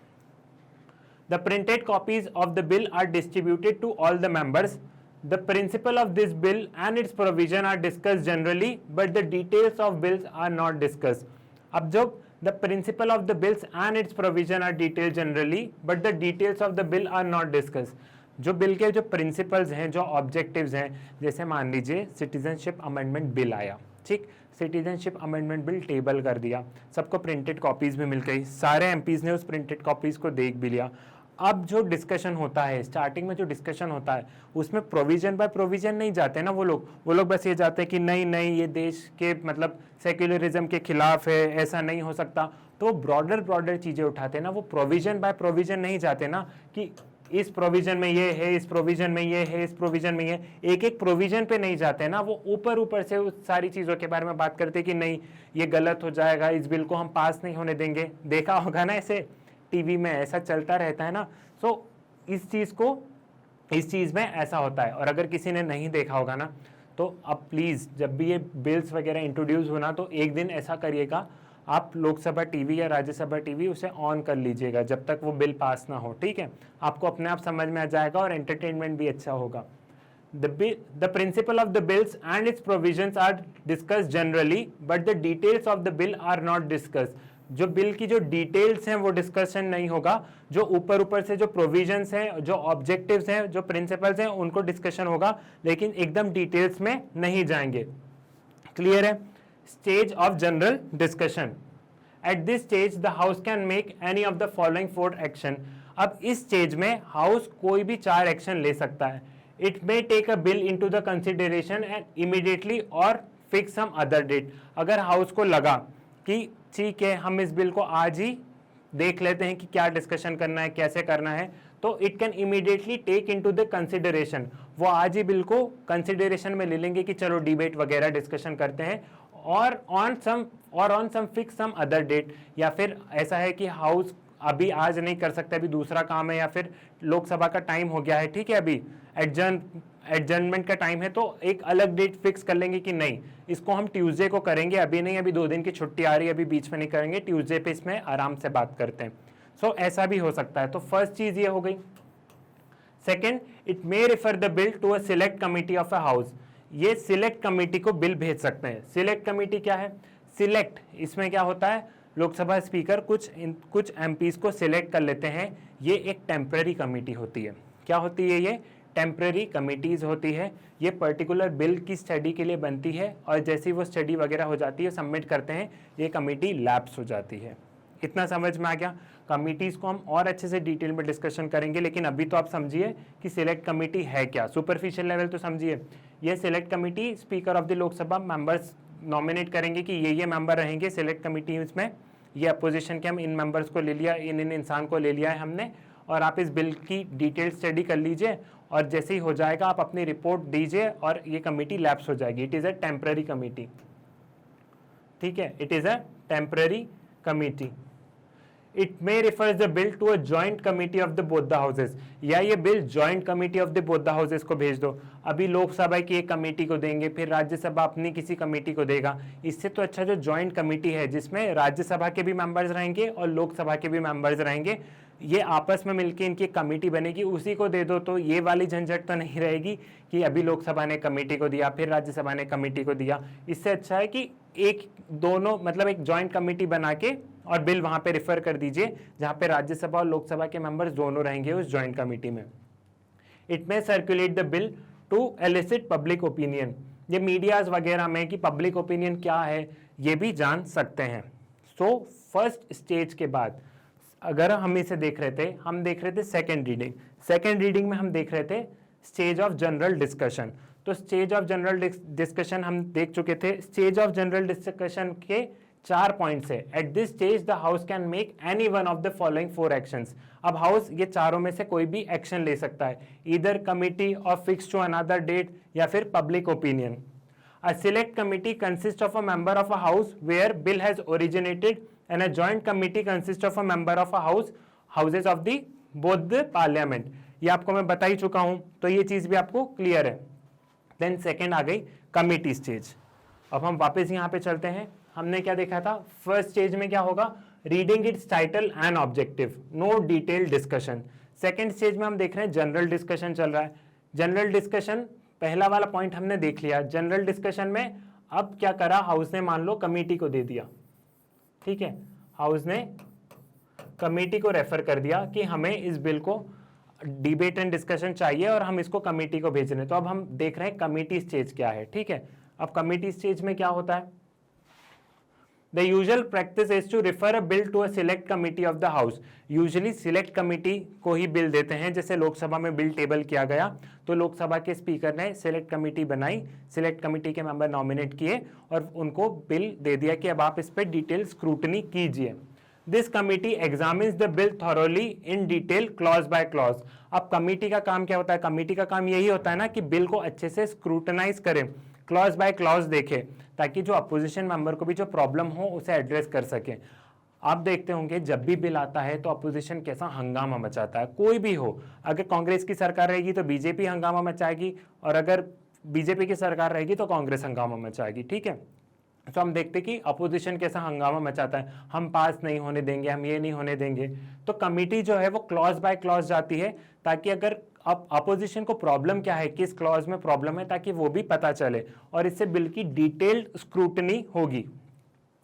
The printed copies of the bill are distributed to all the members. The principle of this bill and its provision are discussed generally, but the details of bills are not discussed. अब जो the principle of the bills and its provision are detailed generally, but the details of the bill are not discussed. जो बिल के जो प्रिंसिपल्स हैं, जो ऑब्जेक्टिव्स हैं, जैसे मान लीजिए सिटीजनशिप अमेंडमेंट बिल आया, ठीक, सिटीजनशिप अमेंडमेंट बिल टेबल कर दिया, सबको प्रिंटेड कॉपीज भी मिल गई, सारे एमपीज ने उस प्रिंटेड कॉपीज को देख भी लिया। अब जो डिस्कशन होता है, स्टार्टिंग में जो डिस्कशन होता है उसमें प्रोविजन बाय प्रोविजन नहीं जाते ना वो लोग बस ये जाते हैं कि नहीं ये देश के मतलब सेक्युलरिज्म के खिलाफ है, ऐसा नहीं हो सकता। तो ब्रॉडर चीजें उठाते हैं ना, वो प्रोविजन बाय प्रोविजन नहीं जाते ना कि इस प्रोविजन में ये है, इस प्रोविजन में ये है, इस प्रोविजन में ये, एक एक प्रोविजन पे नहीं जाते ना, वो ऊपर से उस सारी चीजों के बारे में बात करते कि नहीं ये गलत हो जाएगा, इस बिल को हम पास नहीं होने देंगे। देखा होगा ना, ऐसे टीवी में ऐसा चलता रहता है ना। सो इस चीज में ऐसा होता है। और अगर किसी ने नहीं देखा होगा ना, तो अब प्लीज जब भी ये बिल्स वगैरह इंट्रोड्यूस होना तो एक दिन ऐसा करिएगा, आप लोकसभा टीवी या राज्यसभा टीवी उसे ऑन कर लीजिएगा जब तक वो बिल पास ना हो, ठीक है। आपको अपने आप समझ में आ जाएगा और एंटरटेनमेंट भी अच्छा होगा। The principle of the bills and its provisions are discussed generally, but the details of the bill are not discussed. जो बिल की जो डिटेल्स हैं वो डिस्कशन नहीं होगा, जो ऊपर से जो प्रोविजंस हैं, जो ऑब्जेक्टिव्स हैं, जो प्रिंसिपल्स हैं उनको डिस्कशन होगा, लेकिन एकदम डिटेल्स में नहीं जाएंगे। क्लियर है? Stage of general discussion. Eight this stage the house can make any of the following 4 action. अब इस स्टेज में हाउस कोई भी 4 एक्शन ले सकता है। It may take a bill into the consideration and immediately और फिक्स सम अदर डेट। अगर हाउस को लगा कि ठीक है हम इस बिल को आज ही देख लेते हैं कि क्या डिस्कशन करना है, कैसे करना है, तो it can immediately take into the consideration. वो आज ही बिल को कंसिडरेशन में ले लेंगे कि चलो डिबेट वगैरह डिस्कशन करते हैं, और on some fix some other date. या फिर ऐसा है कि हाउस अभी आज नहीं कर सकता, अभी दूसरा काम है, या फिर लोकसभा का टाइम हो गया है, ठीक है, अभी एडजर्नमेंट का टाइम है तो एक अलग डेट फिक्स कर लेंगे कि नहीं इसको हम ट्यूसडे को करेंगे, अभी नहीं, अभी 2 दिन की छुट्टी आ रही है, अभी बीच में नहीं करेंगे, ट्यूसडे पे इसमें आराम से बात करते हैं। सो ऐसा भी हो सकता है। तो फर्स्ट चीज ये हो गई। Second, it may refer the bill to a select committee of a house. ये सिलेक्ट कमिटी को बिल भेज सकते हैं। सिलेक्ट कमिटी क्या है? सिलेक्ट, इसमें क्या होता है, लोकसभा स्पीकर कुछ एमपीज को सिलेक्ट कर लेते हैं। ये एक टेम्पररी कमिटी होती है। क्या होती है ये? टेम्पररी कमिटीज होती है। ये पर्टिकुलर बिल की स्टडी के लिए बनती है और जैसी वो स्टडी वगैरह हो जाती है, सबमिट करते हैं, ये कमिटी लैप्स हो जाती है। इतना समझ में आ गया? कमिटीज को हम और अच्छे से डिटेल में डिस्कशन करेंगे, लेकिन अभी तो आप समझिए कि सिलेक्ट कमिटी है क्या। सुपरफिशियल लेवल तो समझिए, ये select committee speaker of the Lok Sabha members nominate करेंगे कि ये मेंबर रहेंगे सिलेक्ट कमिटी में, ये अपोजिशन के हम इन मेंबर्स को ले लिया, इन इंसान को ले लिया है हमने, और आप इस बिल की डिटेल स्टडी कर लीजिए और जैसे ही हो जाएगा आप अपनी रिपोर्ट दीजिए और ये कमिटी लैप्स हो जाएगी। It is a temporary committee, ठीक है, it is a temporary committee. It may refers the bill to a joint committee of the both the houses, या ये bill joint committee of the both the houses को भेज दो। अभी लोकसभा की एक कमेटी को देंगे, फिर राज्यसभा अपनी किसी कमेटी को देगा। इससे तो अच्छा जो जॉइंट कमेटी है जिसमें राज्यसभा के भी मेंबर्स रहेंगे और लोकसभा के भी मेंबर्स रहेंगे, ये आपस में मिलकर इनकी कमेटी बनेगी, उसी को दे दो। तो ये वाली झंझट तो नहीं रहेगी कि अभी लोकसभा ने कमेटी को दिया फिर राज्यसभा ने कमेटी को दिया। इससे अच्छा है कि एक दोनों मतलब एक जॉइंट कमेटी बना के और बिल वहां पे रिफर कर दीजिए जहां पे राज्यसभा और लोकसभा के मेंबर्स दोनों रहेंगे उस जॉइंट कमेटी में। It may circulate the bill to elicit public opinion, ये मीडियाज वगैरह में कि पब्लिक ओपिनियन क्या है ये भी जान सकते हैं। सो फर्स्ट स्टेज के बाद अगर हम इसे देख रहे थे, हम देख रहे थे सेकेंड रीडिंग। सेकेंड रीडिंग में हम देख रहे थे स्टेज ऑफ जनरल डिस्कशन। तो स्टेज ऑफ जनरल डिस्कशन हम देख चुके थे। स्टेज ऑफ जनरल डिस्कशन के 4 पॉइंट्स है। Eight this stage the house can make any one of the following 4 actions. अब हाउस ये चारों में से कोई भी एक्शन ले सकता है, ईदर कमिटी और फिक्स टू अनदर डेट या फिर public opinion. A select committee consists of a member of a house where bill has originated and a joint committee consists of a member of a houses of the both the parliament। ये आपको मैं बता ही चुका हूं, तो ये चीज भी आपको क्लियर है। देन सेकेंड आ गई कमिटी स्टेज। अब हम वापस यहाँ पे चलते हैं। हमने क्या देखा था? फर्स्ट स्टेज में क्या होगा? Reading its title and objective, no detail discussion. Second stage में हम देख रहे हैं जनरल डिस्कशन चल रहा है। जनरल डिस्कशन पहला वाला पॉइंट हमने देख लिया। जनरल डिस्कशन में अब क्या करा हाउस ने, मान लो कमेटी को दे दिया, ठीक है, हाउस ने कमेटी को रेफर कर दिया कि हमें इस बिल को डिबेट एंड डिस्कशन चाहिए और हम इसको कमेटी को भेज रहे हैं। तो अब हम देख रहे हैं कमेटी स्टेज क्या है, ठीक है। अब कमेटी स्टेज में क्या होता है? The usual practice is to refer a bill to a select committee of the house। Usually select committee को ही बिल देते हैं। जैसे लोकसभा में बिल टेबल किया गया तो लोकसभा के स्पीकर ने सिलेक्ट कमिटी बनाई, सिलेक्ट कमिटी के मेंबर नॉमिनेट किए और उनको बिल दे दिया कि अब आप इस पर डिटेल स्क्रूटनी कीजिए। This committee examines the bill thoroughly in detail clause by clause. अब कमिटी का काम क्या होता है? कमिटी का काम यही होता है ना कि बिल को अच्छे से स्क्रूटनाइज करें, क्लॉज बाय क्लॉज देखे, ताकि जो अपोजिशन मेंबर को भी जो प्रॉब्लम हो उसे एड्रेस कर सके। आप देखते होंगे जब भी बिल आता है तो अपोजिशन कैसा हंगामा मचाता है, कोई भी हो। अगर कांग्रेस की सरकार रहेगी तो बीजेपी हंगामा मचाएगी और अगर बीजेपी की सरकार रहेगी तो कांग्रेस हंगामा मचाएगी, ठीक है। तो हम देखते कि अपोजिशन कैसा हंगामा मचाता है, हम पास नहीं होने देंगे, हम ये नहीं होने देंगे। तो कमिटी जो है वो क्लॉज बाय क्लॉज जाती है ताकि अगर अब अपोजिशन को प्रॉब्लम क्या है, किस क्लॉज में प्रॉब्लम है, ताकि वो भी पता चले और इससे बिल की डिटेल्ड स्क्रूटनी होगी।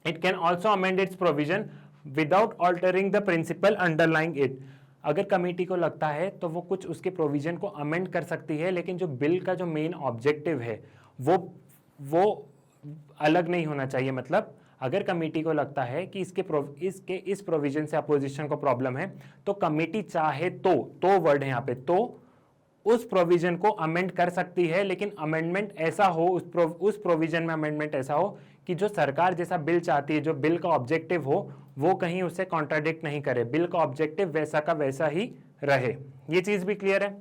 It can also amend its provision without altering the principle underlying it. अगर कमेटी को लगता है तो वो कुछ उसके प्रोविजन को अमेंड कर सकती है, लेकिन जो बिल का जो मेन ऑब्जेक्टिव है वो अलग नहीं होना चाहिए। मतलब अगर कमेटी को लगता है कि इस प्रोविजन से अपोजिशन को प्रॉब्लम है तो कमेटी चाहे तो वर्ड है यहाँ पे, तो उस प्रोविजन को अमेंड कर सकती है, लेकिन अमेंडमेंट ऐसा हो, उस प्रोविजन में अमेंडमेंट ऐसा हो कि जो सरकार जैसा बिल चाहती है, जो बिल का ऑब्जेक्टिव हो, वो कहीं उसे कॉन्ट्राडिक्ट नहीं करे, बिल का ऑब्जेक्टिव वैसा का वैसा ही रहे। ये चीज भी क्लियर है।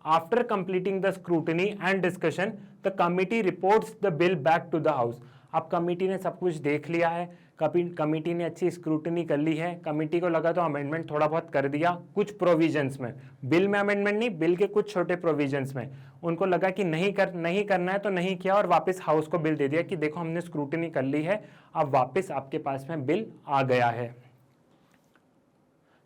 After completing the scrutiny and discussion the committee reports the bill back to the house. अब कमिटी ने सब कुछ देख लिया है, कमिटी ने अच्छी स्क्रूटनी कर ली है, कमिटी को लगा तो अमेंडमेंट थोड़ा बहुत कर दिया कुछ प्रोविजंस में, बिल में अमेंडमेंट नहीं, बिल के कुछ छोटे प्रोविजंस में उनको लगा कि नहीं करना है तो नहीं किया, और वापस हाउस को बिल दे दिया कि देखो हमने स्क्रूटनी कर ली है, अब वापस आपके पास में बिल आ गया है।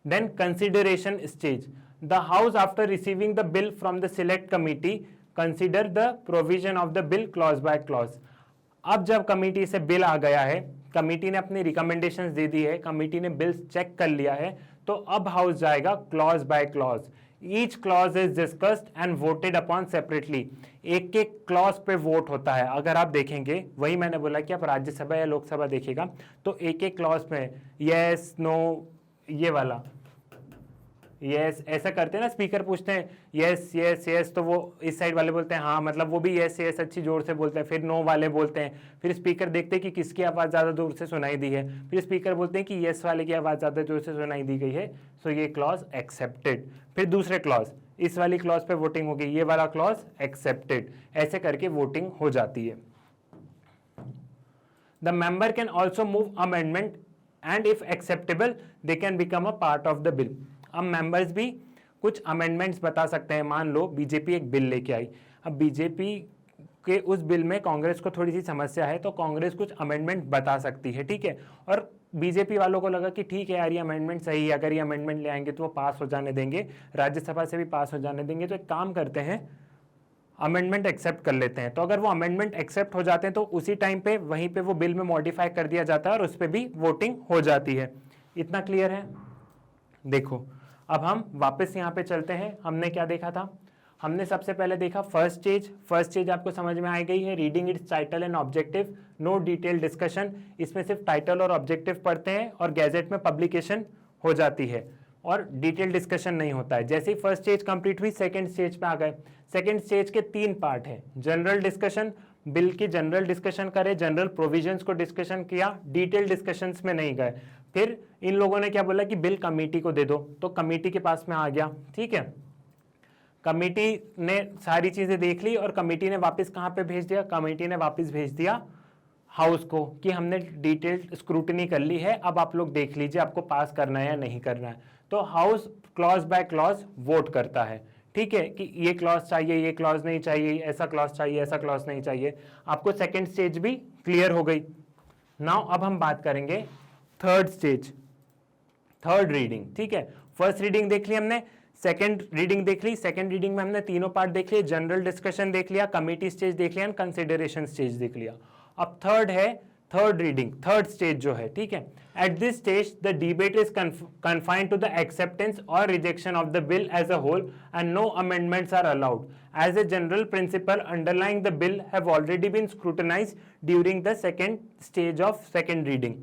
Then consideration stage, the house after receiving the bill from the select committee consider the provision of the bill clause by clause. अब जब कमिटी से बिल आ गया है, कमिटी ने अपनी रिकमेंडेशंस दे दी है, कमिटी ने बिल चेक कर लिया है, तो अब हाउस जाएगा clause by clause. Each clause is discussed and voted upon separately. एक एक क्लॉज पे वोट होता है। अगर आप देखेंगे, वही मैंने बोला कि आप राज्यसभा या लोकसभा देखिएगा तो एक एक क्लॉज पे यस नो, ये वाला यस ऐसा करते हैं ना, स्पीकर पूछते हैं यस यस यस, तो वो इस साइड वाले बोलते हैं हाँ, मतलब वो भी यस यस अच्छी जोर से बोलते हैं, फिर नो वाले बोलते हैं, फिर स्पीकर देखते हैं कि किसकी आवाज़ ज़्यादा दूर से सुनाई दी है, फिर स्पीकर बोलते हैं कि यस वाले की आवाज़ ज़्यादा जोर से सुनाई दी गई है, सो ये क्लॉज एक्सेप्टेड। फिर दूसरे क्लॉज, इस वाली क्लॉज पे वोटिंग होगी, ये वाला क्लॉज एक्सेप्टेड, ऐसे करके वोटिंग हो जाती है। The member can also move amendment and if acceptable they can become a part of the bill. अब मेंबर्स भी कुछ अमेंडमेंट्स बता सकते हैं। मान लो बीजेपी एक बिल लेके आई, अब बीजेपी के उस बिल में कांग्रेस को थोड़ी सी समस्या है, तो कांग्रेस कुछ अमेंडमेंट बता सकती है, ठीक है, और बीजेपी वालों को लगा कि ठीक है यार ये अमेंडमेंट सही है, अगर ये अमेंडमेंट ले आएंगे तो वो पास हो जाने देंगे, राज्यसभा से भी पास हो जाने देंगे, तो एक काम करते हैं अमेंडमेंट एक्सेप्ट कर लेते हैं। तो अगर वो अमेंडमेंट एक्सेप्ट हो जाते हैं तो उसी टाइम पे वहीं पे वो बिल में मॉडिफाई कर दिया जाता है और उस पर भी वोटिंग हो जाती है। इतना क्लियर है? देखो अब हम वापस यहाँ पे चलते हैं। हमने क्या देखा था? हमने सबसे पहले देखा फर्स्ट स्टेज आपको समझ में आ गई है, reading its title and objective, no detail discussion. इसमें सिर्फ टाइटल और ऑब्जेक्टिव पढ़ते हैं और गैजेट में पब्लिकेशन हो जाती है और डिटेल डिस्कशन नहीं होता है। जैसे ही फर्स्ट स्टेज कंप्लीट हुई सेकंड स्टेज पे आ गए। सेकंड स्टेज के 3 पार्ट है, जनरल डिस्कशन, बिल की जनरल डिस्कशन करे, जनरल प्रोविजंस को डिस्कशन किया, डिटेल डिस्कशंस में नहीं गए। फिर इन लोगों ने क्या बोला कि बिल कमेटी को दे दो, तो कमेटी के पास में आ गया, ठीक है। कमेटी ने सारी चीजें देख ली और कमेटी ने वापस कहां पे भेज दिया? कमेटी ने वापस भेज दिया हाउस को कि हमने डिटेल्ड स्क्रूटनी कर ली है, अब आप लोग देख लीजिए आपको पास करना है या नहीं करना है। तो house clause by clause vote करता है, ठीक है, कि ये क्लॉज चाहिए, ये क्लॉज नहीं चाहिए, ऐसा क्लॉज चाहिए, ऐसा क्लॉज नहीं चाहिए। आपको सेकंड स्टेज भी क्लियर हो गई। नाउ अब हम बात करेंगे थर्ड स्टेज, थर्ड रीडिंग, ठीक है। फर्स्ट रीडिंग देख ली हमने, सेकंड रीडिंग देख ली, सेकंड रीडिंग में हमने तीनों पार्ट देख लिए, जनरल डिस्कशन देख लिया, कमेटी स्टेज देख लिया, कंसिडरेशन स्टेज देख लिया। अब थर्ड है थर्ड रीडिंग, थर्ड स्टेज जो है, ठीक है। Eight this stage the debate is confined to the acceptance or rejection of the bill as a whole and no amendments are allowed. As a general principle underlying the bill have already been scrutinized during the second stage of second reading.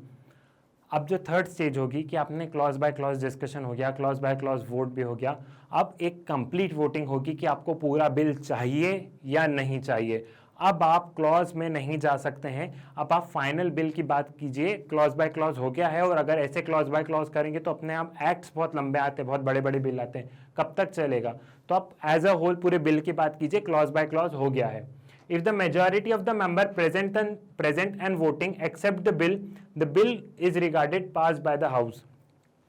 अब जो थर्ड स्टेज होगी कि आपने क्लॉज बाय क्लॉज डिस्कशन हो गया, क्लॉज बाय क्लॉज वोट भी हो गया, अब एक कंप्लीट वोटिंग होगी कि आपको पूरा बिल चाहिए या नहीं चाहिए। अब आप क्लॉज में नहीं जा सकते हैं, अब आप फाइनल बिल की बात कीजिए। क्लॉज बाय क्लॉज हो गया है और अगर ऐसे क्लॉज बाय क्लॉज करेंगे तो अपने आप एक्ट्स बहुत लंबे आते हैं, बहुत बड़े बड़े बिल आते हैं, कब तक चलेगा? तो आप एज अ होल पूरे बिल की बात कीजिए, क्लॉज बाय क्लॉज हो गया है। If the majority of the member present and voting accept the bill is regarded passed by the house.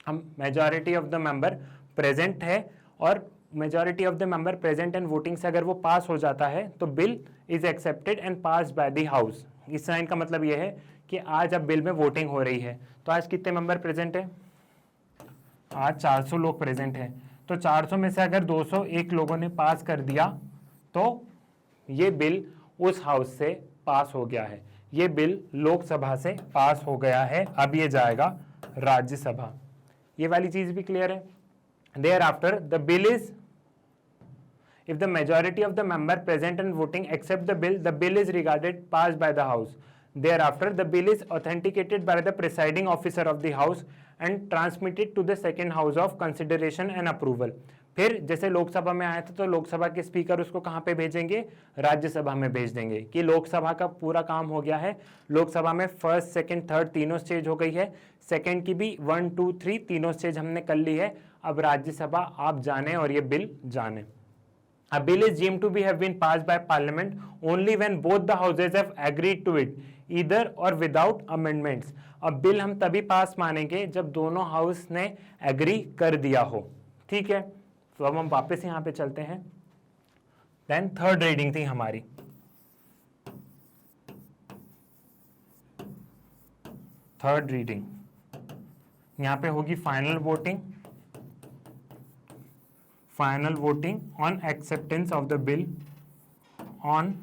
हम majority of the member present है और majority of the member present and voting से अगर वो पास हो जाता है तो bill is accepted and passed by the house. इस लाइन का मतलब ये है कि आज अब बिल में वोटिंग हो रही है, तो आज कितने मेंबर प्रेजेंट है? आज 400 लोग प्रेजेंट हैं, तो 400 में से अगर 201 लोगों ने पास कर दिया तो ये बिल उस हाउस से पास हो गया है, ये बिल लोकसभा से पास हो गया है, अब ये जाएगा राज्यसभा। ये वाली चीज भी क्लियर है? Thereafter the bill is, if the majority of the member present and voting accept the bill is regarded passed by the house. Thereafter the bill is authenticated by the presiding officer of the house and transmitted to the second house of consideration and approval. फिर जैसे लोकसभा में आया था तो लोकसभा के स्पीकर उसको कहाँ पे भेजेंगे? राज्यसभा में भेज देंगे कि लोकसभा का पूरा काम हो गया है। लोकसभा में फर्स्ट सेकंड थर्ड तीनों स्टेज हो गई है, सेकंड की भी 1 2 3 तीनों स्टेज हमने कर ली है। अब राज्यसभा आप जाने और ये बिल जाने। A bill is deemed to have been passed by parliament only when both the houses have agreed to it. Either और विदाउट अमेंडमेंट्स। अब बिल हम तभी पास मानेंगे जब दोनों हाउस ने एग्री कर दिया हो, ठीक है। तो अब हम वापस यहाँ पे चलते हैं। देन थर्ड रीडिंग थी हमारी, थर्ड रीडिंग यहाँ पे होगी final voting, final voting on acceptance of the bill, on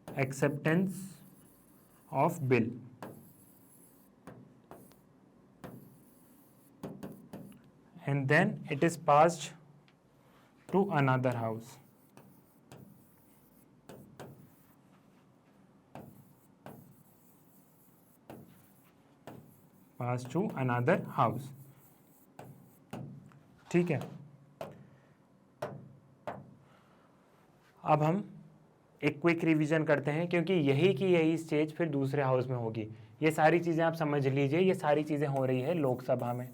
acceptance of bill. And then it is passed to another house. Passed to another house. ठीक है। अब हम एक क्विक रिवीजन करते हैं, क्योंकि यही की यही स्टेज फिर दूसरे हाउस में होगी। ये सारी चीजें आप समझ लीजिए, ये सारी चीजें हो रही है लोकसभा में,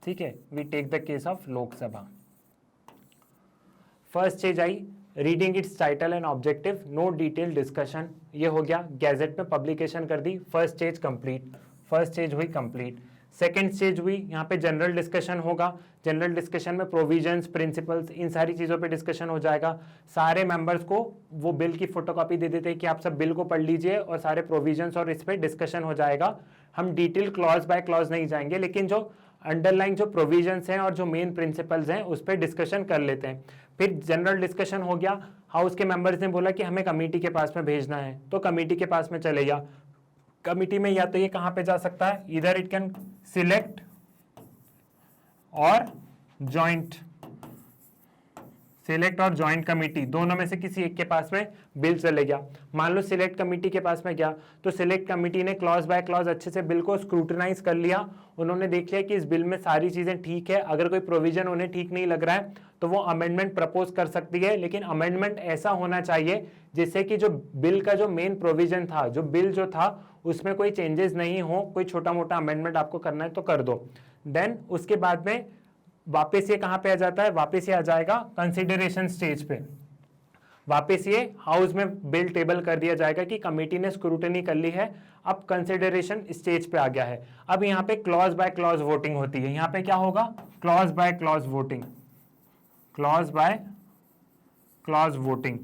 ठीक है। We take the case of Lok Sabha. First stage I, reading its title and objective, no detail discussion. ये हो गया, गैजेट में पब्लिकेशन कर दी, first stage complete, first stage हुई कंप्लीट। सेकंड स्टेज हुई, यहाँ पे जनरल डिस्कशन होगा। जनरल डिस्कशन में प्रोविजंस, प्रिंसिपल्स, इन सारी चीज़ों पे डिस्कशन हो जाएगा। सारे मेंबर्स को वो बिल की फोटोकॉपी दे देते हैं कि आप सब बिल को पढ़ लीजिए और सारे प्रोविजंस और इस पे डिस्कशन हो जाएगा। हम डिटेल क्लॉज बाय क्लॉज नहीं जाएंगे, लेकिन जो अंडरलाइन जो प्रोविजंस हैं और जो मेन प्रिंसिपल्स हैं उस पर डिस्कशन कर लेते हैं। फिर जनरल डिस्कशन हो गया, हाउस के मेंबर्स ने बोला कि हमें कमेटी के पास में भेजना है, तो कमेटी के पास में चले गया। कमेटी में या तो ये कहाँ पे जा सकता है, इधर इट कैन सिलेक्ट और जॉइंट, सिलेक्ट और जॉइंट कमेटी, दोनों में से किसी एक के पास में बिल चले गया। मान लो सिलेक्ट कमेटी के पास में गया, तो सिलेक्ट कमेटी ने क्लॉज बाय क्लॉज अच्छे से बिल को स्क्रूटनाइज कर लिया। उन्होंने देख लिया कि इस बिल में सारी चीजें ठीक है। अगर कोई प्रोविजन उन्हें ठीक नहीं लग रहा है तो वो अमेंडमेंट प्रपोज कर सकती है, लेकिन अमेंडमेंट ऐसा होना चाहिए जिससे कि जो बिल का जो मेन प्रोविजन था, जो बिल जो था उसमें कोई चेंजेस नहीं हो। कोई छोटा मोटा अमेंडमेंट आपको करना है तो कर दो। देन उसके बाद में वापस ये कहां पे आ जाता है, वापस ये आ जाएगा कंसिडरेशन स्टेज पे। वापस ये हाउस में बिल टेबल कर दिया जाएगा कि कमेटी ने स्क्रूटनी कर ली है, अब कंसिडरेशन स्टेज पे आ गया है। अब यहाँ पे क्लॉज बाय क्लॉज वोटिंग होती है। यहाँ पे क्या होगा, clause by clause voting, clause by clause voting.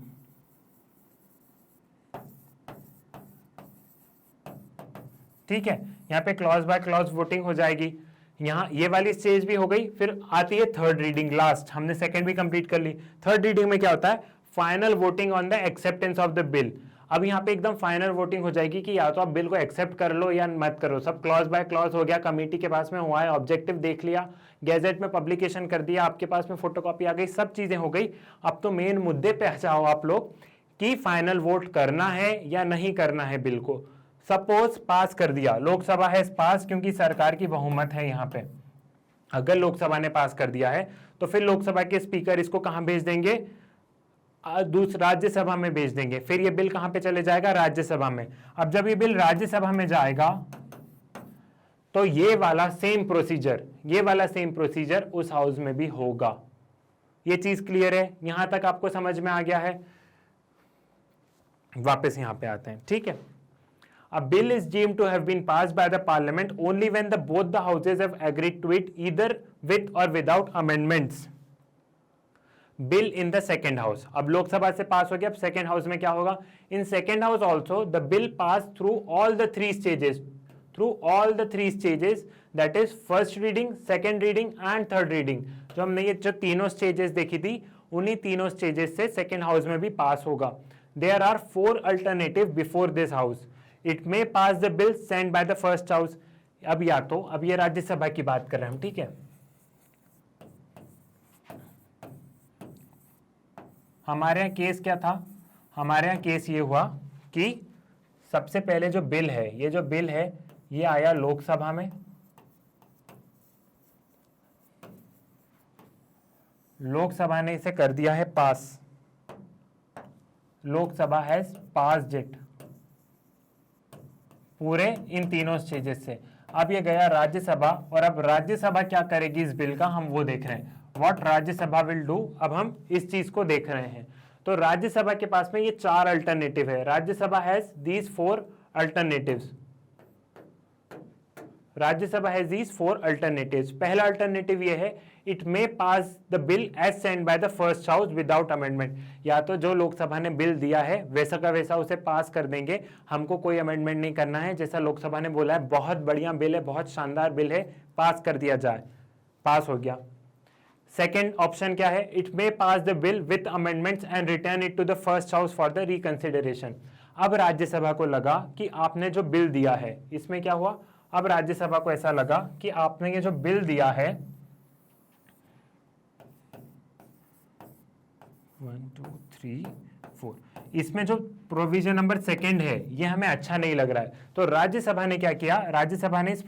ठीक है, यहाँ पे क्लॉज बाय क्लॉज वोटिंग हो जाएगी। यहाँ ये वाली स्टेज भी हो गई। फिर आती है थर्ड रीडिंग, लास्ट। हमने सेकंड भी कंप्लीट कर ली। थर्ड रीडिंग में क्या होता है, final voting on the acceptance of the bill. अब यहाँ पे एकदम फाइनल वोटिंग हो जाएगी कि या तो आप बिल को एक्सेप्ट कर लो या मत करो। सब क्लॉज बाय क्लॉज हो गया, कमेटी के पास में हुआ है, ऑब्जेक्टिव देख लिया, गैजेट में पब्लिकेशन कर दिया, आपके पास में फोटोकॉपी आ गई, सब चीजें हो गई। अब तो मेन मुद्दे पे आ जाओ आप लोग कि फाइनल वोट करना है या नहीं करना है बिल को। सपोज पास कर दिया, लोकसभा है पास, क्योंकि सरकार की बहुमत है यहाँ पे। अगर लोकसभा ने पास कर दिया है तो फिर लोकसभा के स्पीकर इसको कहां भेज देंगे, राज्यसभा में भेज देंगे। फिर ये बिल कहां पे चले जाएगा, राज्यसभा में। अब जब ये बिल राज्यसभा में जाएगा तो ये वाला सेम प्रोसीजर, ये वाला सेम प्रोसीजर उस हाउस में भी होगा। ये चीज क्लियर है, यहां तक आपको समझ में आ गया है। वापस यहां पे आते हैं, ठीक है। A bill is deemed to have been passed by the parliament only when both the houses have agreed to it, either with or without amendments. Bill in the second house. अब लोकसभा से पास हो गया, अब सेकेंड हाउस में क्या होगा, in second house also the bill passed through all the three stages, through all the three stages, that is first reading, second reading and third reading. जो हमने ये जो तीनों स्टेजेस देखी थी, उन्हीं तीनों स्टेजेस से सेकेंड हाउस में भी पास होगा। There are 4 alternatives before this house. It may pass the bill sent by the first house. अब या तो, अब ये राज्यसभा की बात कर रहे हैं हम, ठीक है। हमारे यहाँ केस क्या था, हमारे यहाँ केस ये हुआ कि सबसे पहले जो बिल है, ये जो बिल है ये आया लोकसभा में, लोकसभा ने इसे कर दिया है पास, लोकसभा हैज पास्ड इट पूरे इन तीनों स्टेजेस से। अब ये गया राज्यसभा, और अब राज्यसभा क्या करेगी इस बिल का, हम वो देख रहे हैं। व्हाट राज्यसभा विल डू, अब हम इस चीज को देख रहे हैं। तो राज्यसभा के पास में ये 4 अल्टरनेटिव है। Rajya Sabha has these 4 alternatives. Rajya Sabha has these 4 alternatives. पहला अल्टरनेटिव ये है, it may pass the bill as send by the first house without amendment. या तो जो लोकसभा ने बिल दिया है वैसा का वैसा उसे पास कर देंगे, हमको कोई अमेंडमेंट नहीं करना है, जैसा लोकसभा ने बोला है बहुत बढ़िया बिल है, बहुत शानदार बिल है, पास कर दिया जाए, पास हो गया। सेकेंड ऑप्शन क्या है, it may pass the bill with amendments and return it to the first house for the reconsideration. अब राज्यसभा को लगा कि आपने जो बिल दिया है, इसमें क्या हुआ, अब राज्यसभा को ऐसा लगा कि आपने ये जो बिल दिया है 1 2 3 4, इसमें जो प्रोविजन नंबर 2 है ये हमें अच्छा नहीं लग रहा है। तो राज्यसभा ने क्या किया, राज्यसभा ने इस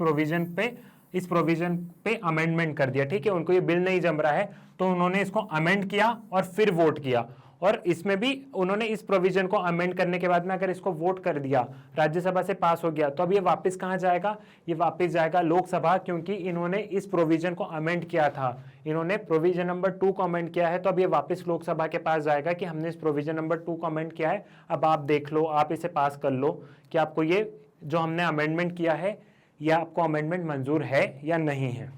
प्रोविजन पे अमेंडमेंट कर दिया। ठीक है, उनको ये बिल नहीं जम रहा है तो उन्होंने इसको अमेंड किया और फिर वोट किया। और इसमें भी उन्होंने इस प्रोविजन को अमेंड करने के बाद में अगर इसको वोट कर दिया, राज्यसभा से पास हो गया, तो अब ये वापस कहां जाएगा, ये वापस जाएगा लोकसभा, क्योंकि इन्होंने इस प्रोविजन को अमेंड किया था, इन्होंने प्रोविजन नंबर 2 को अमेंड किया है। तो अब ये वापस लोकसभा के पास जाएगा कि हमने इस प्रोविजन नंबर 2 को अमेंड किया है, अब आप देख लो, आप इसे पास कर लो कि आपको ये जो हमने अमेंडमेंट किया है या आपको अमेंडमेंट मंजूर है या नहीं है।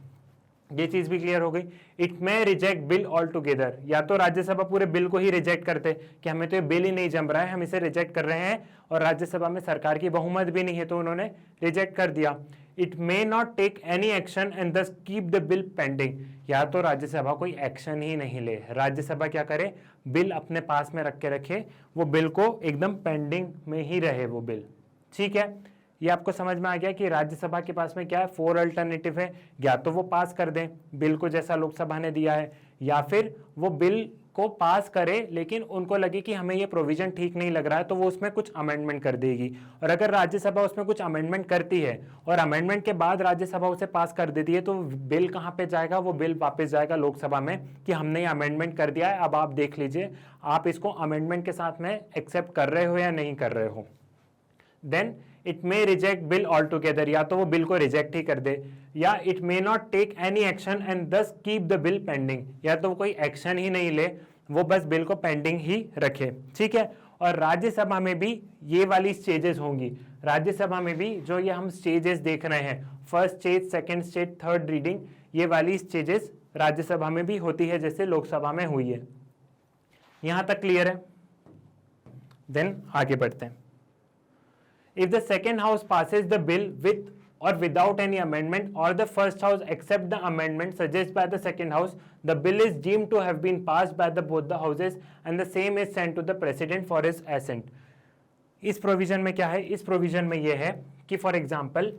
ये चीज भी क्लियर हो गई। It may reject bill altogether. या तो राज्यसभा पूरे बिल को ही रिजेक्ट करते कि हमें तो ये बिल ही नहीं जम रहा है, हम इसे रिजेक्ट कर रहे हैं, और राज्यसभा में सरकार की बहुमत भी नहीं है तो उन्होंने रिजेक्ट कर दिया। It may not take any action and thus keep the bill pending. या तो राज्यसभा कोई एक्शन ही नहीं ले, राज्यसभा क्या करे, बिल अपने पास में रख के रखे, वो बिल को एकदम पेंडिंग में ही रहे वो बिल। ठीक है, ये आपको समझ में आ गया कि राज्यसभा के पास में क्या है, 4 अल्टरनेटिव है, या तो वो पास कर दें बिल को जैसा लोकसभा ने दिया है, या फिर वो बिल को पास करे लेकिन उनको लगे कि हमें ये प्रोविजन ठीक नहीं लग रहा है तो वो उसमें कुछ अमेंडमेंट कर देगी। और अगर राज्यसभा उसमें कुछ अमेंडमेंट करती है और अमेंडमेंट के बाद राज्यसभा उसे पास कर देती है, तो बिल कहाँ पे जाएगा, वो बिल वापस जाएगा लोकसभा में कि हमने ये अमेंडमेंट कर दिया है, अब आप देख लीजिए आप इसको अमेंडमेंट के साथ में एक्सेप्ट कर रहे हो या नहीं कर रहे हो। Then it may reject bill altogether. या तो वो बिल को रिजेक्ट ही कर दे, या it may not take any action and thus keep the bill pending. या तो कोई एक्शन ही नहीं ले, वो बस बिल को पेंडिंग ही रखे। ठीक है, और राज्यसभा में भी ये वाली स्टेजेस होंगी। राज्यसभा में भी जो ये हम स्टेजेस देख रहे हैं, first stage, second stage, third reading, ये वाली स्टेजेस राज्यसभा में भी होती है जैसे लोकसभा में हुई है। यहां तक क्लियर है? देन आगे बढ़ते हैं। If the second house passes the bill with or without any amendment, or the first house accept the amendment suggested by the second house, the bill is deemed to have been passed by both the houses and the same is sent to the president for his assent. इस प्रोविजन में क्या है, इस प्रोविजन में यह है कि फॉर एग्जाम्पल